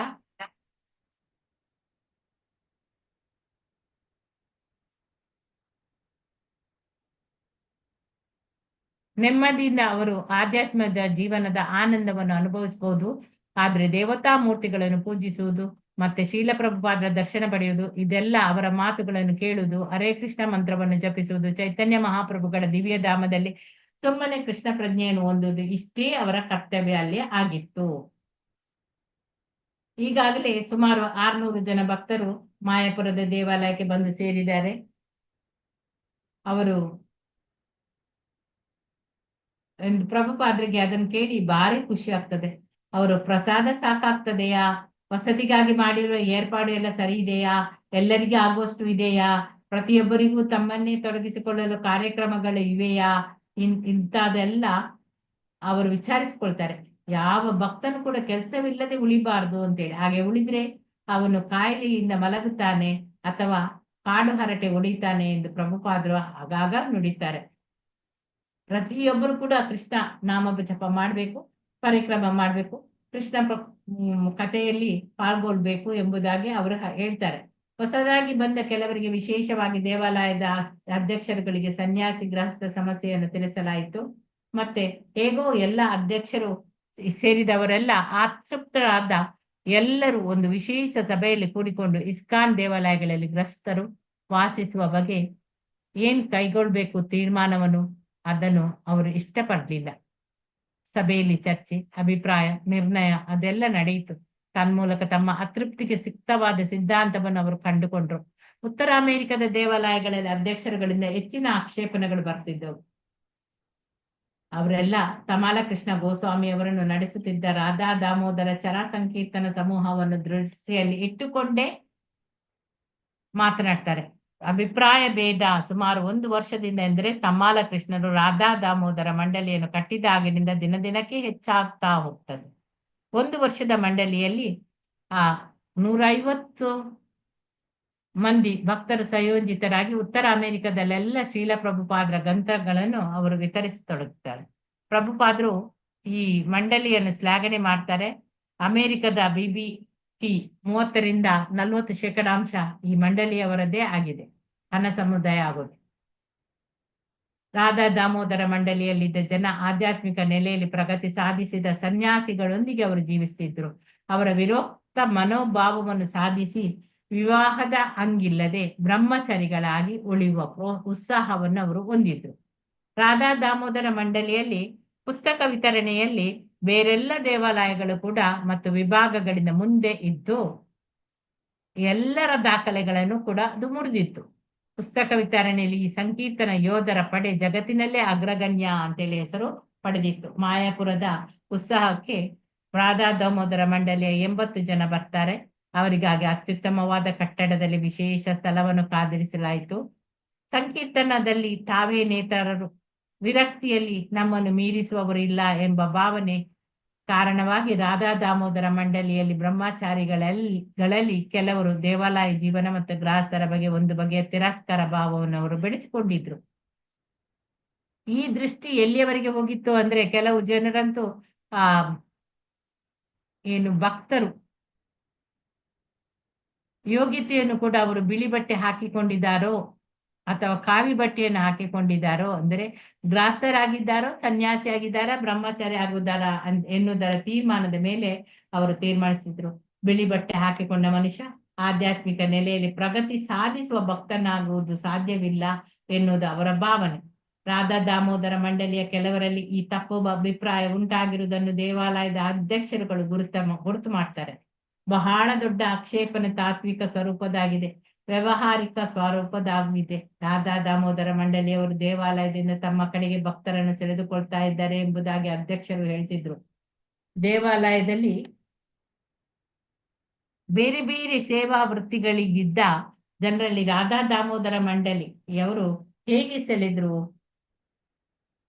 ನೆಮ್ಮದಿಯಿಂದ ಅವರು ಆಧ್ಯಾತ್ಮದ ಜೀವನದ ಆನಂದವನ್ನು ಅನುಭವಿಸಬಹುದು. ಆದ್ರೆ ದೇವತಾ ಮೂರ್ತಿಗಳನ್ನು ಪೂಜಿಸುವುದು ಮತ್ತೆ ಶೀಲ ಪ್ರಭುಪಾದರ ದರ್ಶನ ಪಡೆಯುವುದು, ಇದೆಲ್ಲ ಅವರ ಮಾತುಗಳನ್ನು ಕೇಳುವುದು, ಹರೇ ಕೃಷ್ಣ ಮಂತ್ರವನ್ನು ಜಪಿಸುವುದು, ಚೈತನ್ಯ ಮಹಾಪ್ರಭುಗಳ ದಿವ್ಯ ಧಾಮದಲ್ಲಿ ಸುಮ್ಮನೆ ಕೃಷ್ಣ ಪ್ರಜ್ಞೆಯನ್ನು ಹೊಂದುವುದು, ಇಷ್ಟೇ ಅವರ ಕರ್ತವ್ಯ ಅಲ್ಲಿ ಆಗಿತ್ತು. ಈಗಾಗಲೇ ಸುಮಾರು 600 ಜನ ಭಕ್ತರು ಮಾಯಾಪುರದ ದೇವಾಲಯಕ್ಕೆ ಬಂದು ಸೇರಿದ್ದಾರೆ. ಅವರು ಪ್ರಭುಪಾದರಿಗೆ ಅದನ್ನು ಕೇಳಿ ಭಾರಿ ಖುಷಿ ಆಗ್ತದೆ. ಅವರು ಪ್ರಸಾದ ಸಾಕಾಗ್ತದೆಯಾ, ವಸತಿಗಾಗಿ ಮಾಡಿರುವ ಏರ್ಪಾಡು ಎಲ್ಲ ಸರಿ ಇದೆಯಾ, ಎಲ್ಲರಿಗೂ ಆಗುವಷ್ಟು ಇದೆಯಾ, ಪ್ರತಿಯೊಬ್ಬರಿಗೂ ತಮ್ಮನ್ನೇ ತೊಡಗಿಸಿಕೊಳ್ಳಲು ಕಾರ್ಯಕ್ರಮಗಳು ಇವೆಯಾ, ಇಂಥದೆಲ್ಲ ಅವರು ವಿಚಾರಿಸಿಕೊಳ್ತಾರೆ. ಯಾವ ಭಕ್ತನು ಕೂಡ ಕೆಲಸವಿಲ್ಲದೆ ಉಳಿಬಾರ್ದು ಅಂತೇಳಿ. ಹಾಗೆ ಉಳಿದ್ರೆ ಅವನು ಕಾಯಿಲೆಯಿಂದ ಮಲಗುತ್ತಾನೆ ಅಥವಾ ಕಾಡು ಹರಟೆ ಹೊಡಿತಾನೆ ಎಂದು ಪ್ರಭುಪಾದರು ಆಗಾಗ ನುಡಿತಾರೆ. ಪ್ರತಿಯೊಬ್ಬರು ಕೂಡ ಕೃಷ್ಣ ನಾಮ ಜಪ ಮಾಡ್ಬೇಕು, ಪರಿಕ್ರಮ ಮಾಡ್ಬೇಕು. ಕೃಷ್ಣ ಕಥೆಯಲ್ಲಿ ಪಾಲ್ಗೊಳ್ಬೇಕು ಎಂಬುದಾಗಿ ಅವರು ಹೇಳ್ತಾರೆ. ಹೊಸದಾಗಿ ಬಂದ ಕೆಲವರಿಗೆ, ವಿಶೇಷವಾಗಿ ದೇವಾಲಯದ ಅಧ್ಯಕ್ಷರುಗಳಿಗೆ ಸನ್ಯಾಸಿ ಗೃಹಸ್ಥ ಸಮಸ್ಯೆಯನ್ನು ತಿಳಿಸಲಾಯಿತು. ಮತ್ತೆ ಹೇಗೋ ಎಲ್ಲ ಅಧ್ಯಕ್ಷರು ಸೇರಿದವರೆಲ್ಲ ಅತೃಪ್ತರಾದ ಎಲ್ಲರೂ ಒಂದು ವಿಶೇಷ ಸಭೆಯಲ್ಲಿ ಕೂಡಿಕೊಂಡು ಇಸ್ಕಾನ್ ದೇವಾಲಯಗಳಲ್ಲಿ ಗೃಹಸ್ಥರು ವಾಸಿಸುವ ಬಗ್ಗೆ ಏನ್ ಕೈಗೊಳ್ಬೇಕು ತೀರ್ಮಾನವನ್ನು ಅದನ್ನು ಅವರು ಇಷ್ಟಪಡ್ಲಿಲ್ಲ. ಸಭೆಯಲ್ಲಿ ಚರ್ಚೆ, ಅಭಿಪ್ರಾಯ, ನಿರ್ಣಯ ಅದೆಲ್ಲ ನಡೆಯಿತು. ತನ್ಮೂಲಕ ತಮ್ಮ ಅತೃಪ್ತಿಗೆ ಸಿಕ್ತವಾದ ಸಿದ್ಧಾಂತವನ್ನು ಅವರು ಕಂಡುಕೊಂಡ್ರು. ಉತ್ತರ ಅಮೆರಿಕದ ದೇವಾಲಯಗಳಲ್ಲಿ ಅಧ್ಯಕ್ಷರುಗಳಿಂದ ಹೆಚ್ಚಿನ ಆಕ್ಷೇಪಣೆಗಳು ಬರ್ತಿದ್ದವು. ಅವರೆಲ್ಲ ತಮಾಲ ಕೃಷ್ಣ ಗೋಸ್ವಾಮಿ ಅವರನ್ನು ನಡೆಸುತ್ತಿದ್ದ ರಾಧಾ ದಾಮೋದರ ಚರ ಸಂಕೀರ್ತನ ಸಮೂಹವನ್ನು ದೃಷ್ಟಿಯಲ್ಲಿ ಇಟ್ಟುಕೊಂಡೇ ಮಾತನಾಡ್ತಾರೆ. ಅಭಿಪ್ರಾಯ ಭೇದ ಸುಮಾರು 1 ವರ್ಷದಿಂದ ಎಂದರೆ ತಮ್ಮಾಲ ಕೃಷ್ಣರು ರಾಧಾ ದಾಮೋದರ ಮಂಡಳಿಯನ್ನು ಕಟ್ಟಿದಾಗಿನಿಂದ ದಿನದಿನಕ್ಕೆ ಹೆಚ್ಚಾಗ್ತಾ ಹೋಗ್ತದೆ. 1 ವರ್ಷದ ಮಂಡಳಿಯಲ್ಲಿ 150 ಮಂದಿ ಭಕ್ತರು ಸಂಯೋಜಿತರಾಗಿ ಉತ್ತರ ಅಮೆರಿಕದಲ್ಲೆಲ್ಲ ಶ್ರೀಲ ಪ್ರಭುಪಾದರ ಗ್ರಂಥಗಳನ್ನು ಅವರು ವಿತರಿಸತೊಡಗುತ್ತಾರೆ. ಪ್ರಭುಪಾದರು ಈ ಮಂಡಳಿಯನ್ನು ಶ್ಲಾಘನೆ ಮಾಡ್ತಾರೆ. ಅಮೆರಿಕದ BBT 30ರಿಂದ 40% ಈ ಮಂಡಳಿಯವರದ್ದೇ ಆಗಿದೆ. ಹಣ ಸಮುದಾಯ ಆಗೋದು. ರಾಧಾ ದಾಮೋದರ ಮಂಡಳಿಯಲ್ಲಿದ್ದ ಜನ ಆಧ್ಯಾತ್ಮಿಕ ನೆಲೆಯಲ್ಲಿ ಪ್ರಗತಿ ಸಾಧಿಸಿದ ಸನ್ಯಾಸಿಗಳೊಂದಿಗೆ ಅವರು ಜೀವಿಸ್ತಿದ್ರು. ಅವರ ವಿರೋಕ್ತ ಮನೋಭಾವವನ್ನು ಸಾಧಿಸಿ ವಿವಾಹದ ಹಂಗಿಲ್ಲದೆ ಬ್ರಹ್ಮಚಾರಿಗಳಾಗಿ ಉಳಿಯುವ ಉತ್ಸಾಹವನ್ನು ಅವರು ಹೊಂದಿದ್ರು. ರಾಧಾ ದಾಮೋದರ ಮಂಡಳಿಯಲ್ಲಿ ಪುಸ್ತಕ ವಿತರಣೆಯಲ್ಲಿ ಬೇರೆಲ್ಲ ದೇವಾಲಯಗಳು ಕೂಡ ಮತ್ತು ವಿಭಾಗಗಳಿಂದ ಮುಂದೆ ಇದ್ದು ಎಲ್ಲರ ದಾಖಲೆಗಳನ್ನು ಕೂಡ ಅದು ಮುರಿದಿತ್ತು. ಪುಸ್ತಕ ವಿತರಣೆಯಲ್ಲಿ ಈ ಸಂಕೀರ್ತನ ಯೋಧರ ಪಡೆ ಜಗತ್ತಿನಲ್ಲೇ ಅಗ್ರಗಣ್ಯ ಅಂತೇಳಿ ಹೆಸರು ಪಡೆದಿತ್ತು. ಮಾಯಾಪುರದ ಉತ್ಸಾಹಕ್ಕೆ ರಾಧಾ ದಾಮೋದರ ಮಂಡಳಿಯ 80 ಜನ ಬರ್ತಾರೆ. ಅವರಿಗಾಗಿ ಅತ್ಯುತ್ತಮವಾದ ಕಟ್ಟಡದಲ್ಲಿ ವಿಶೇಷ ಸ್ಥಳವನ್ನು ಕಾದಿರಿಸಲಾಯಿತು. ಸಂಕೀರ್ತನದಲ್ಲಿ ತಾವೇ ನೇತಾರರು, ವಿರಕ್ತಿಯಲ್ಲಿ ನಮ್ಮನ್ನು ಮೀರಿಸುವವರು ಇಲ್ಲ ಎಂಬ ಭಾವನೆ ಕಾರಣವಾಗಿ ರಾಧಾ ದಾಮೋದರ ಮಂಡಳಿಯಲ್ಲಿ ಬ್ರಹ್ಮಚಾರಿಗಳಲ್ಲಿ ಕೆಲವರು ದೇವಾಲಯ ಜೀವನ ಮತ್ತು ಗೃಹಸ್ಥರ ಬಗ್ಗೆ ಒಂದು ಬಗೆಯ ತಿರಸ್ಕಾರ ಭಾವವನ್ನು ಅವರು ಬೆಳೆಸಿಕೊಂಡಿದ್ರು. ಈ ದೃಷ್ಟಿ ಎಲ್ಲಿಯವರೆಗೆ ಹೋಗಿತ್ತು ಅಂದ್ರೆ, ಕೆಲವು ಜನರಂತೂ ಭಕ್ತರು ಯೋಗ್ಯತೆಯನ್ನು ಕೂಡ ಅವರು ಬಿಳಿ ಬಟ್ಟೆ ಹಾಕಿಕೊಂಡಿದ್ದಾರೋ ಅಥವಾ ಕಾವಿ ಬಟ್ಟೆಯನ್ನು ಹಾಕಿಕೊಂಡಿದ್ದಾರೋ, ಅಂದರೆ ಗೃಹಸ್ಥರಾಗಿದ್ದಾರೋ, ಸನ್ಯಾಸಿ ಆಗಿದ್ದಾರಾ, ಬ್ರಹ್ಮಚಾರಿ ಆಗುತ್ತಾರಾ ಎನ್ನುವುದರ ತೀರ್ಮಾನದ ಮೇಲೆ ಅವರು ತೀರ್ಮಾನಿಸಿದ್ರು. ಬಿಳಿ ಬಟ್ಟೆ ಹಾಕಿಕೊಂಡ ಮನುಷ್ಯ ಆಧ್ಯಾತ್ಮಿಕ ನೆಲೆಯಲ್ಲಿ ಪ್ರಗತಿ ಸಾಧಿಸುವ ಭಕ್ತನಾಗುವುದು ಸಾಧ್ಯವಿಲ್ಲ ಎನ್ನುವುದು ಅವರ ಭಾವನೆ. ರಾಧಾ ದಾಮೋದರ ಮಂಡಳಿಯ ಕೆಲವರಲ್ಲಿ ಈ ತಪ್ಪು ಅಭಿಪ್ರಾಯ ಉಂಟಾಗಿರುವುದನ್ನು ದೇವಾಲಯದ ಅಧ್ಯಕ್ಷರುಗಳು ಗುರುತು ಮಾಡ್ತಾರೆ. ಬಹಳ ದೊಡ್ಡ ಆಕ್ಷೇಪಣೆ ತಾತ್ವಿಕ ಸ್ವರೂಪದಾಗಿದೆ, ವ್ಯಾವಹಾರಿಕ ಸ್ವರೂಪದಾಗಿದೆ. ರಾಧಾ ದಾಮೋದರ ಮಂಡಳಿಯವರು ದೇವಾಲಯದಿಂದ ತಮ್ಮ ಕಡೆಗೆ ಭಕ್ತರನ್ನು ಸೆಳೆದುಕೊಳ್ತಾ ಇದ್ದಾರೆ ಎಂಬುದಾಗಿ ಅಧ್ಯಕ್ಷರು ಹೇಳ್ತಿದ್ರು. ದೇವಾಲಯದಲ್ಲಿ ಬೇರೆ ಬೇರೆ ಸೇವಾ ವೃತ್ತಿಗಳಿಗಿದ್ದ ಜನರಲ್ಲಿ ರಾಧಾ ದಾಮೋದರ ಮಂಡಳಿಯವರು ಹೇಗೆ ಸೆಳೆದ್ರು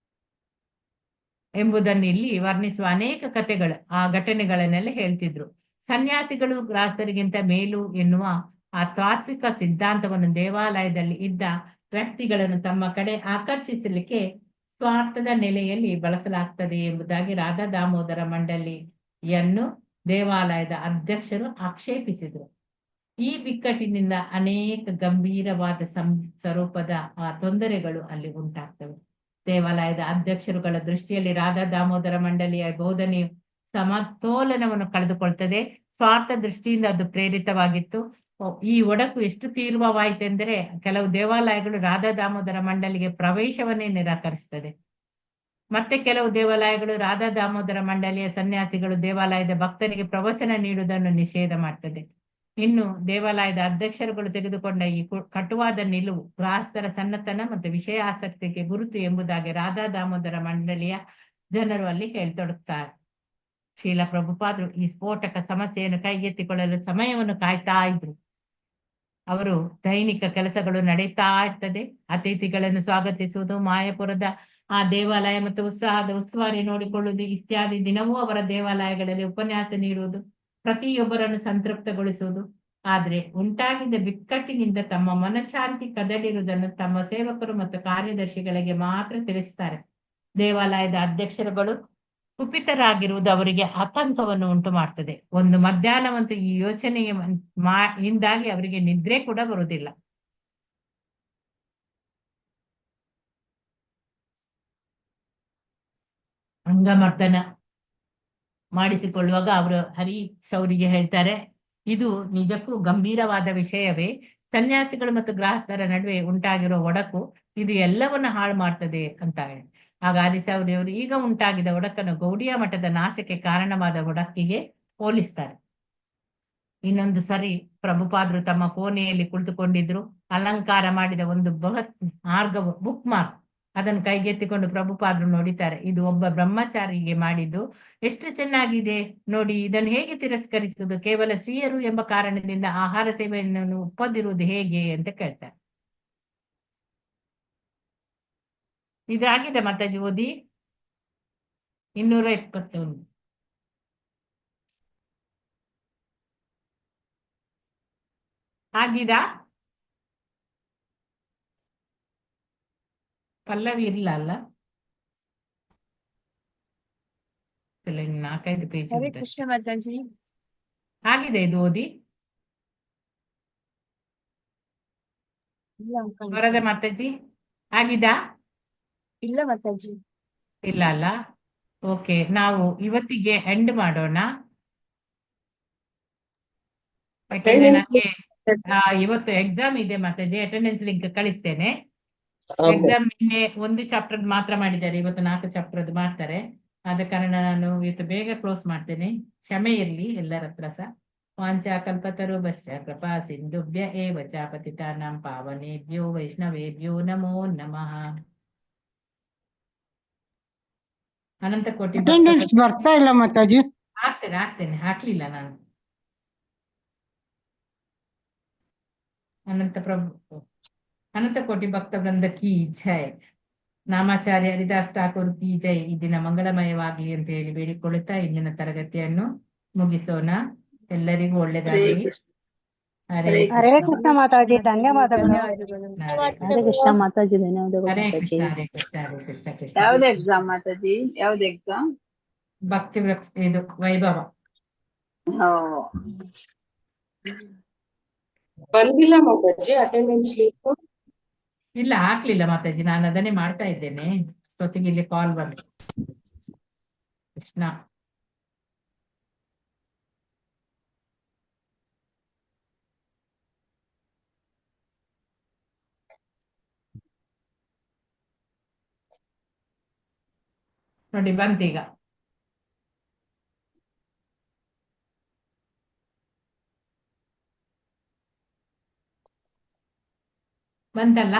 ಎಂಬುದನ್ನು ಇಲ್ಲಿ ವರ್ಣಿಸುವ ಅನೇಕ ಕಥೆಗಳು, ಆ ಘಟನೆಗಳನ್ನೆಲ್ಲ ಹೇಳ್ತಿದ್ರು. ಸನ್ಯಾಸಿಗಳು ಗೃಹಸ್ಥರಿಗಿಂತ ಮೇಲು ಎನ್ನುವ ಆ ತಾತ್ವಿಕ ಸಿದ್ಧಾಂತವನ್ನು ದೇವಾಲಯದಲ್ಲಿ ಇದ್ದ ವ್ಯಕ್ತಿಗಳನ್ನು ತಮ್ಮ ಕಡೆ ಆಕರ್ಷಿಸಲಿಕ್ಕೆ ಸ್ವಾರ್ಥದ ನೆಲೆಯಲ್ಲಿ ಬಳಸಲಾಗ್ತದೆ ಎಂಬುದಾಗಿ ರಾಧಾ ದಾಮೋದರ ಮಂಡಳಿಯನ್ನು ದೇವಾಲಯದ ಅಧ್ಯಕ್ಷರು ಆಕ್ಷೇಪಿಸಿದರು. ಈ ಬಿಕ್ಕಟ್ಟಿನಿಂದ ಅನೇಕ ಗಂಭೀರವಾದ ಸ್ವರೂಪದ ತೊಂದರೆಗಳು ಅಲ್ಲಿ ಉಂಟಾಗ್ತವೆ. ದೇವಾಲಯದ ಅಧ್ಯಕ್ಷರುಗಳ ದೃಷ್ಟಿಯಲ್ಲಿ ರಾಧಾ ದಾಮೋದರ ಮಂಡಳಿಯ ಬೋಧನೆಯು ಸಮತೋಲನವನ್ನು ಕಳೆದುಕೊಳ್ತದೆ. ಸ್ವಾರ್ಥ ದೃಷ್ಟಿಯಿಂದ ಅದು ಪ್ರೇರಿತವಾಗಿತ್ತು. ಈ ಒಡಕು ಎಷ್ಟು ತೀವ್ರವಾಯಿತೆಂದರೆ, ಕೆಲವು ದೇವಾಲಯಗಳು ರಾಧಾ ದಾಮೋದರ ಮಂಡಳಿಗೆ ಪ್ರವೇಶವನ್ನೇ ನಿರಾಕರಿಸುತ್ತದೆ. ಮತ್ತೆ ಕೆಲವು ದೇವಾಲಯಗಳು ರಾಧಾ ದಾಮೋದರ ಮಂಡಳಿಯ ಸನ್ಯಾಸಿಗಳು ದೇವಾಲಯದ ಭಕ್ತರಿಗೆ ಪ್ರವಚನ ನೀಡುವುದನ್ನು ನಿಷೇಧ ಮಾಡ್ತದೆ. ಇನ್ನು ದೇವಾಲಯದ ಅಧ್ಯಕ್ಷರುಗಳು ತೆಗೆದುಕೊಂಡ ಈ ಕಟುವಾದ ನಿಲುವು ಗೃಹಸ್ಥರ ಸನ್ನತನ ಮತ್ತು ವಿಷಯ ಆಸಕ್ತಿಗೆ ಗುರುತು ಎಂಬುದಾಗಿ ರಾಧಾ ದಾಮೋದರ ಮಂಡಳಿಯ ಜನರು ಅಲ್ಲಿ ಹೇಳ್ತೊಡಗ್ತಾರೆ. ಶ್ರೀಲ ಪ್ರಭುಪಾದರು ಈ ಸ್ಫೋಟಕ ಸಮಸ್ಯೆಯನ್ನು ಕೈಗೆತ್ತಿಕೊಳ್ಳಲು ಸಮಯವನ್ನು ಕಾಯ್ತಾ ಇದ್ರು. ಅವರು ದೈನಿಕ ಕೆಲಸಗಳು ನಡೀತಾ ಇರ್ತದೆ. ಅತಿಥಿಗಳನ್ನು ಸ್ವಾಗತಿಸುವುದು, ಮಾಯಾಪುರದ ಆ ದೇವಾಲಯ ಮತ್ತು ಉತ್ಸಾಹದ ಉಸ್ತುವಾರಿ ನೋಡಿಕೊಳ್ಳುವುದು ಇತ್ಯಾದಿ ದಿನವೂ ಅವರ ದೇವಾಲಯಗಳಲ್ಲಿ ಉಪನ್ಯಾಸ ನೀಡುವುದು, ಪ್ರತಿಯೊಬ್ಬರನ್ನು ಸಂತೃಪ್ತಗೊಳಿಸುವುದು. ಆದ್ರೆ ಉಂಟಾಗಿದ್ದ ಬಿಕ್ಕಟ್ಟಿನಿಂದ ತಮ್ಮ ಮನಃಶಾಂತಿ ಕದಡಿರುವುದನ್ನು ತಮ್ಮ ಸೇವಕರು ಮತ್ತು ಕಾರ್ಯದರ್ಶಿಗಳಿಗೆ ಮಾತ್ರ ತಿಳಿಸ್ತಾರೆ. ದೇವಾಲಯದ ಅಧ್ಯಕ್ಷರುಗಳು ಕುಪಿತರಾಗಿರುವುದು ಅವರಿಗೆ ಆತಂಕವನ್ನು ಉಂಟು ಮಾಡ್ತದೆ. ಒಂದು ಮಧ್ಯಾಹ್ನವಂತೂ ಈ ಯೋಚನೆಗೆ ಇಂದಾಗಿ ಅವರಿಗೆ ನಿದ್ರೆ ಕೂಡ ಬರುವುದಿಲ್ಲ. ಅಂಗಮರ್ದನ ಮಾಡಿಸಿಕೊಳ್ಳುವಾಗ ಅವರು ಹರೀಶ್ ಅವರಿಗೆ ಹೇಳ್ತಾರೆ, ಇದು ನಿಜಕ್ಕೂ ಗಂಭೀರವಾದ ವಿಷಯವೇ. ಸನ್ಯಾಸಿಗಳು ಮತ್ತು ಗೃಹಸ್ಥರ ನಡುವೆ ಉಂಟಾಗಿರೋ ಒಡಕು ಇದು ಎಲ್ಲವನ್ನ ಹಾಳು ಮಾಡ್ತದೆ ಅಂತ ಹೇಳಿ. ಆಗ ಹರೀಶ್ ಅವರು ಈಗ ಉಂಟಾಗಿದ್ದ ಒಡಕನ್ನು ಗೌಡಿಯ ಮಠದ ನಾಶಕ್ಕೆ ಕಾರಣವಾದ ಒಡಕಿಗೆ ಹೋಲಿಸ್ತಾರೆ. ಇನ್ನೊಂದು ಸರಿ ಪ್ರಭುಪಾದರು ತಮ್ಮ ಕೋಣೆಯಲ್ಲಿ ಕುಳಿತುಕೊಂಡಿದ್ರು. ಅಲಂಕಾರ ಮಾಡಿದ ಒಂದು ಬೃಹತ್ ಮಾರ್ಗವು ಬುಕ್ ಮಾರ್ಕ್ ಅದನ್ನು ಕೈಗೆತ್ತಿಕೊಂಡು ಪ್ರಭುಪಾದರು ನೋಡಿದ್ದಾರೆ. ಇದು ಒಬ್ಬ ಬ್ರಹ್ಮಚಾರಿಗೆ ಮಾಡಿದ್ದು. ಎಷ್ಟು ಚೆನ್ನಾಗಿದೆ ನೋಡಿ, ಇದನ್ನು ಹೇಗೆ ತಿರಸ್ಕರಿಸುವುದು? ಕೇವಲ ಸ್ತ್ರೀಯರು ಎಂಬ ಕಾರಣದಿಂದ ಆಹಾರ ಸೇವೆಯನ್ನು ಒಪ್ಪದಿರುವುದು ಹೇಗೆ ಅಂತ ಕೇಳ್ತಾರೆ. ಇದಾಗಿದೆ ಮಾತಾಜಿ, ಓದಿ 271. ಆಗಿದಾ? ಪಲ್ಲವಿ ಇಲ್ಲ ಅಲ್ಲ? ಇನ್ನು 4-5 ಪೇಜ್ ಹರೇ ಕೃಷ್ಣ ಮಾತಾಜಿ. ಆಗಿದೆ ಇದು, ಓದಿ. ಇಲ್ಲ ಅಂಕಲ್. ವರದ ಮಾತಾಜಿ ಆಗಿದಾ? ಇಲ್ಲ ಮಾತಾಜಿ. ಇಲ್ಲ ಅಲ್ಲ? ಓಕೆ, ನಾವು ಇವತ್ತಿಗೆ ಎಂಡ್ ಮಾಡೋಣ. ಯಾಕಂದ್ರೆ ನನಗೆ ಇವತ್ತು ಎಕ್ಸಾಮ್ ಇದೆ ಮಾತಾಜಿ. ಅಟೆಂಡೆನ್ಸ್ ಲಿಂಕ್ ಕಳಿಸ್ತೇನೆ. ಎಕ್ಸಾಮ್ ನಿನ್ನೆ ಒಂದು ಚಾಪ್ಟರ್ ಮಾತ್ರ ಮಾಡಿದ್ದಾರೆ, ಇವತ್ತು 4 ಚಾಪ್ಟರ್ ಮಾಡ್ತಾರೆ. ಆದ ಕಾರಣ ನಾನು ಇವತ್ತು ಬೇಗ ಕ್ಲೋಸ್ ಮಾಡ್ತೇನೆ. ಕ್ಷಮೆ ಇರ್ಲಿ ಎಲ್ಲರ ಹತ್ರ ಸಹ. ವಾಂಚಾ ಕಲ್ಪತರು ಬಶ್ಚ ಕೃಪಾ ಸಿಂಧುಭ್ಯ ಏವ ಚ ಪತಿತಾನಾಂ ಪಾವನೇಭ್ಯೋ ವೈಷ್ಣವೇಭ್ಯೋ ನಮೋ ನಮಃ. ಅನಂತ ಕೋಟಿ ಅಟೆಂಡೆನ್ಸ್ ಬರ್ತಾ ಇಲ್ಲ ಮಾತಾಜಿ. ಹಾಕ್ತೇನೆ, ಹಾಕ್ಲಿಲ್ಲ ನಾನು. ಅನಂತ ಕೋಟಿ ಭಕ್ತ ವೃಂದ ಕಿ ಜೈ. ನಾಮಾಚಾರ್ಯ ಹರಿದಾಸ್ ಠಾಕೂರ್ ಕಿ ಜೈ. ಈ ದಿನ ಮಂಗಳಮಯವಾಗಲಿ ಅಂತ ಹೇಳಿ ಬೇಡಿಕೊಳ್ಳುತ್ತಾ ಇಂದಿನ ತರಗತಿಯನ್ನು ಮುಗಿಸೋಣ. ಎಲ್ಲರಿಗೂ ಒಳ್ಳೆದಾಗಲಿ. ಹರೇ ಹರೇ ಕೃಷ್ಣ ಮಾತಾಜಿ, ಧನ್ಯವಾದಗಳು. ಧನ್ಯವಾದಗಳು. ಹರೇ ಕೃಷ್ಣ ಮಾತಾಜಿ, ಧನ್ಯವಾದಗಳು ಹರೇ ಮಾತಾಜಿ. ಕೃಷ್ಣ, ಹರೇ ಕೃಷ್ಣ, ಹರೇ ಕೃಷ್ಣ, ಕೃಷ್ಣ ಯಾವ್ದು ಎಕ್ಸಾಮ್ ಮಾತಾಜಿ? ಯಾವ್ದು ಎಕ್ಸಾಮ್? ಭಕ್ತಿ ಇದು ವೈಭವ. ಬಂದಿಲ್ಲ ಮಾತಾಜಿ ಅಟೆಂಡೆನ್ಸ್ ಲಿಂಕ್. ಇಲ್ಲ, ಹಾಕ್ಲಿಲ್ಲ ಮಾತಾಜಿ, ನಾನು ಅದನ್ನೇ ಮಾಡ್ತಾ ಇದ್ದೇನೆ. ಜೊತೆಗೆ ಇಲ್ಲಿ ಕಾಲ್ ಬಂತು. ಕೃಷ್ಣ. ನೋಡಿ ಬಂತೀಗ. ಬಂತಲ್ಲ?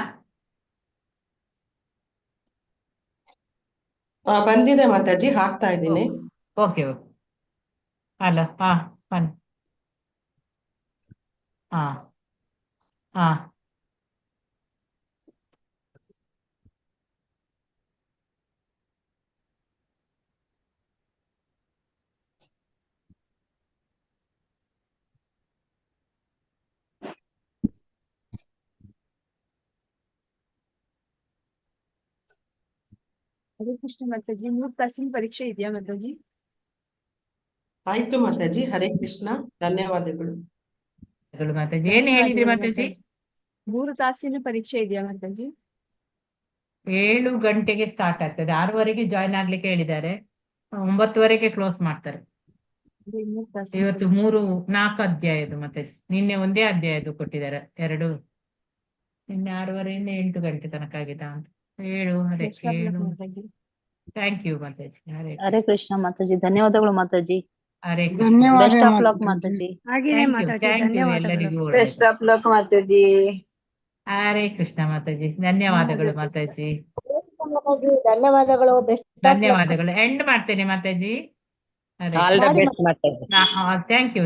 ಬಂದಿದೆ ಮಾತಾಜಿ, ಹಾಕ್ತಾ ಇದ್ದೀನಿ. ಓಕೆ ಅಲ್ಲ, ಬನ್ನಿ. ಹಾ ಹರೇ ಕೃಷ್ಣ ಮಾತಾಜಿ. 3 ತಾಸಿನ ಪರೀಕ್ಷೆ ಇದೆಯಾ ಮಾತಾಜಿ? ಆಯ್ತು ಮಾತಾಜಿ, ಹರೇ ಕೃಷ್ಣ, ಧನ್ಯವಾದಗಳು. ಮಾತಾಜಿ ಏನ್ ಹೇಳಿದ್ರಿ ಮಾತಾಜಿ? 3 ತಾಸಿನ ಪರೀಕ್ಷೆ ಇದೆಯಾ ಮಾತಾಜಿ? 7 ಗಂಟೆಗೆ ಸ್ಟಾರ್ಟ್ ಆಗ್ತದೆ. 6ವರೆಗೆ ಜಾಯ್ನ್ ಆಗ್ಲಿಕ್ಕೆ ಹೇಳಿದ್ದಾರೆ. 9ವರೆಗೆ ಕ್ಲೋಸ್ ಮಾಡ್ತಾರೆ. ಅದೇ 3 ತಾಸಿನ ಇವತ್ತು ಪರೀಕ್ಷೆ. 4 ಅಧ್ಯಾಯದು ಮಾತಾಜಿ. ನಿನ್ನೆ ಒಂದೇ ಅಧ್ಯಾಯದು ಕೊಟ್ಟಿದ್ದಾರೆ. 2 ನಿನ್ನೆ 6ವರೆಯಿಂದ 8 ಗಂಟೆ ತನಕ ಆಗಿದೆ ಅಂತ. 7 ಹರೇ Best of luck 7. ಮಾತಾಜಿ. ಥ್ಯಾಂಕ್ ಯು ಮಾತಾಜಿ. ಹರೇ ಕೃಷ್ಣ ಮಾತಾಜಿ, ಧನ್ಯವಾದಗಳು ಮಾತಾಜಿ. ಹರೇ ಧನ್ಯವಾದ ಬೆಸ್ಟ್ ಆಫ್ ಲಕ್ ಮಾತಾಜಿ. ಮಾತಾಜಿ. ಆಗಿದೆ ಮಾತಾಜಿ, ಥ್ಯಾಂಕ್ ಯು ಧನ್ಯವಾದಗಳು. ಎಲ್ಲರಿಗೂ. ಬೆಸ್ಟ್ ಆಫ್ ಲಕ್ ಮಾತಾಜಿ. ಹರೇ ಕೃಷ್ಣ ಮಾತಾಜಿ, ಧನ್ಯವಾದಗಳು ಮಾತಾಜಿ. ಧನ್ಯವಾದಗಳು. ಧನ್ಯವಾದಗಳು. ಎಂಡ್ ಮಾಡ್ತೇನೆ ಮಾತಾಜಿ. ಹರೇ ಆಲ್ ದ ಮಾಡಿ ಬೆಸ್ಟ್ ಮಾತಾಜಿ. Thank you.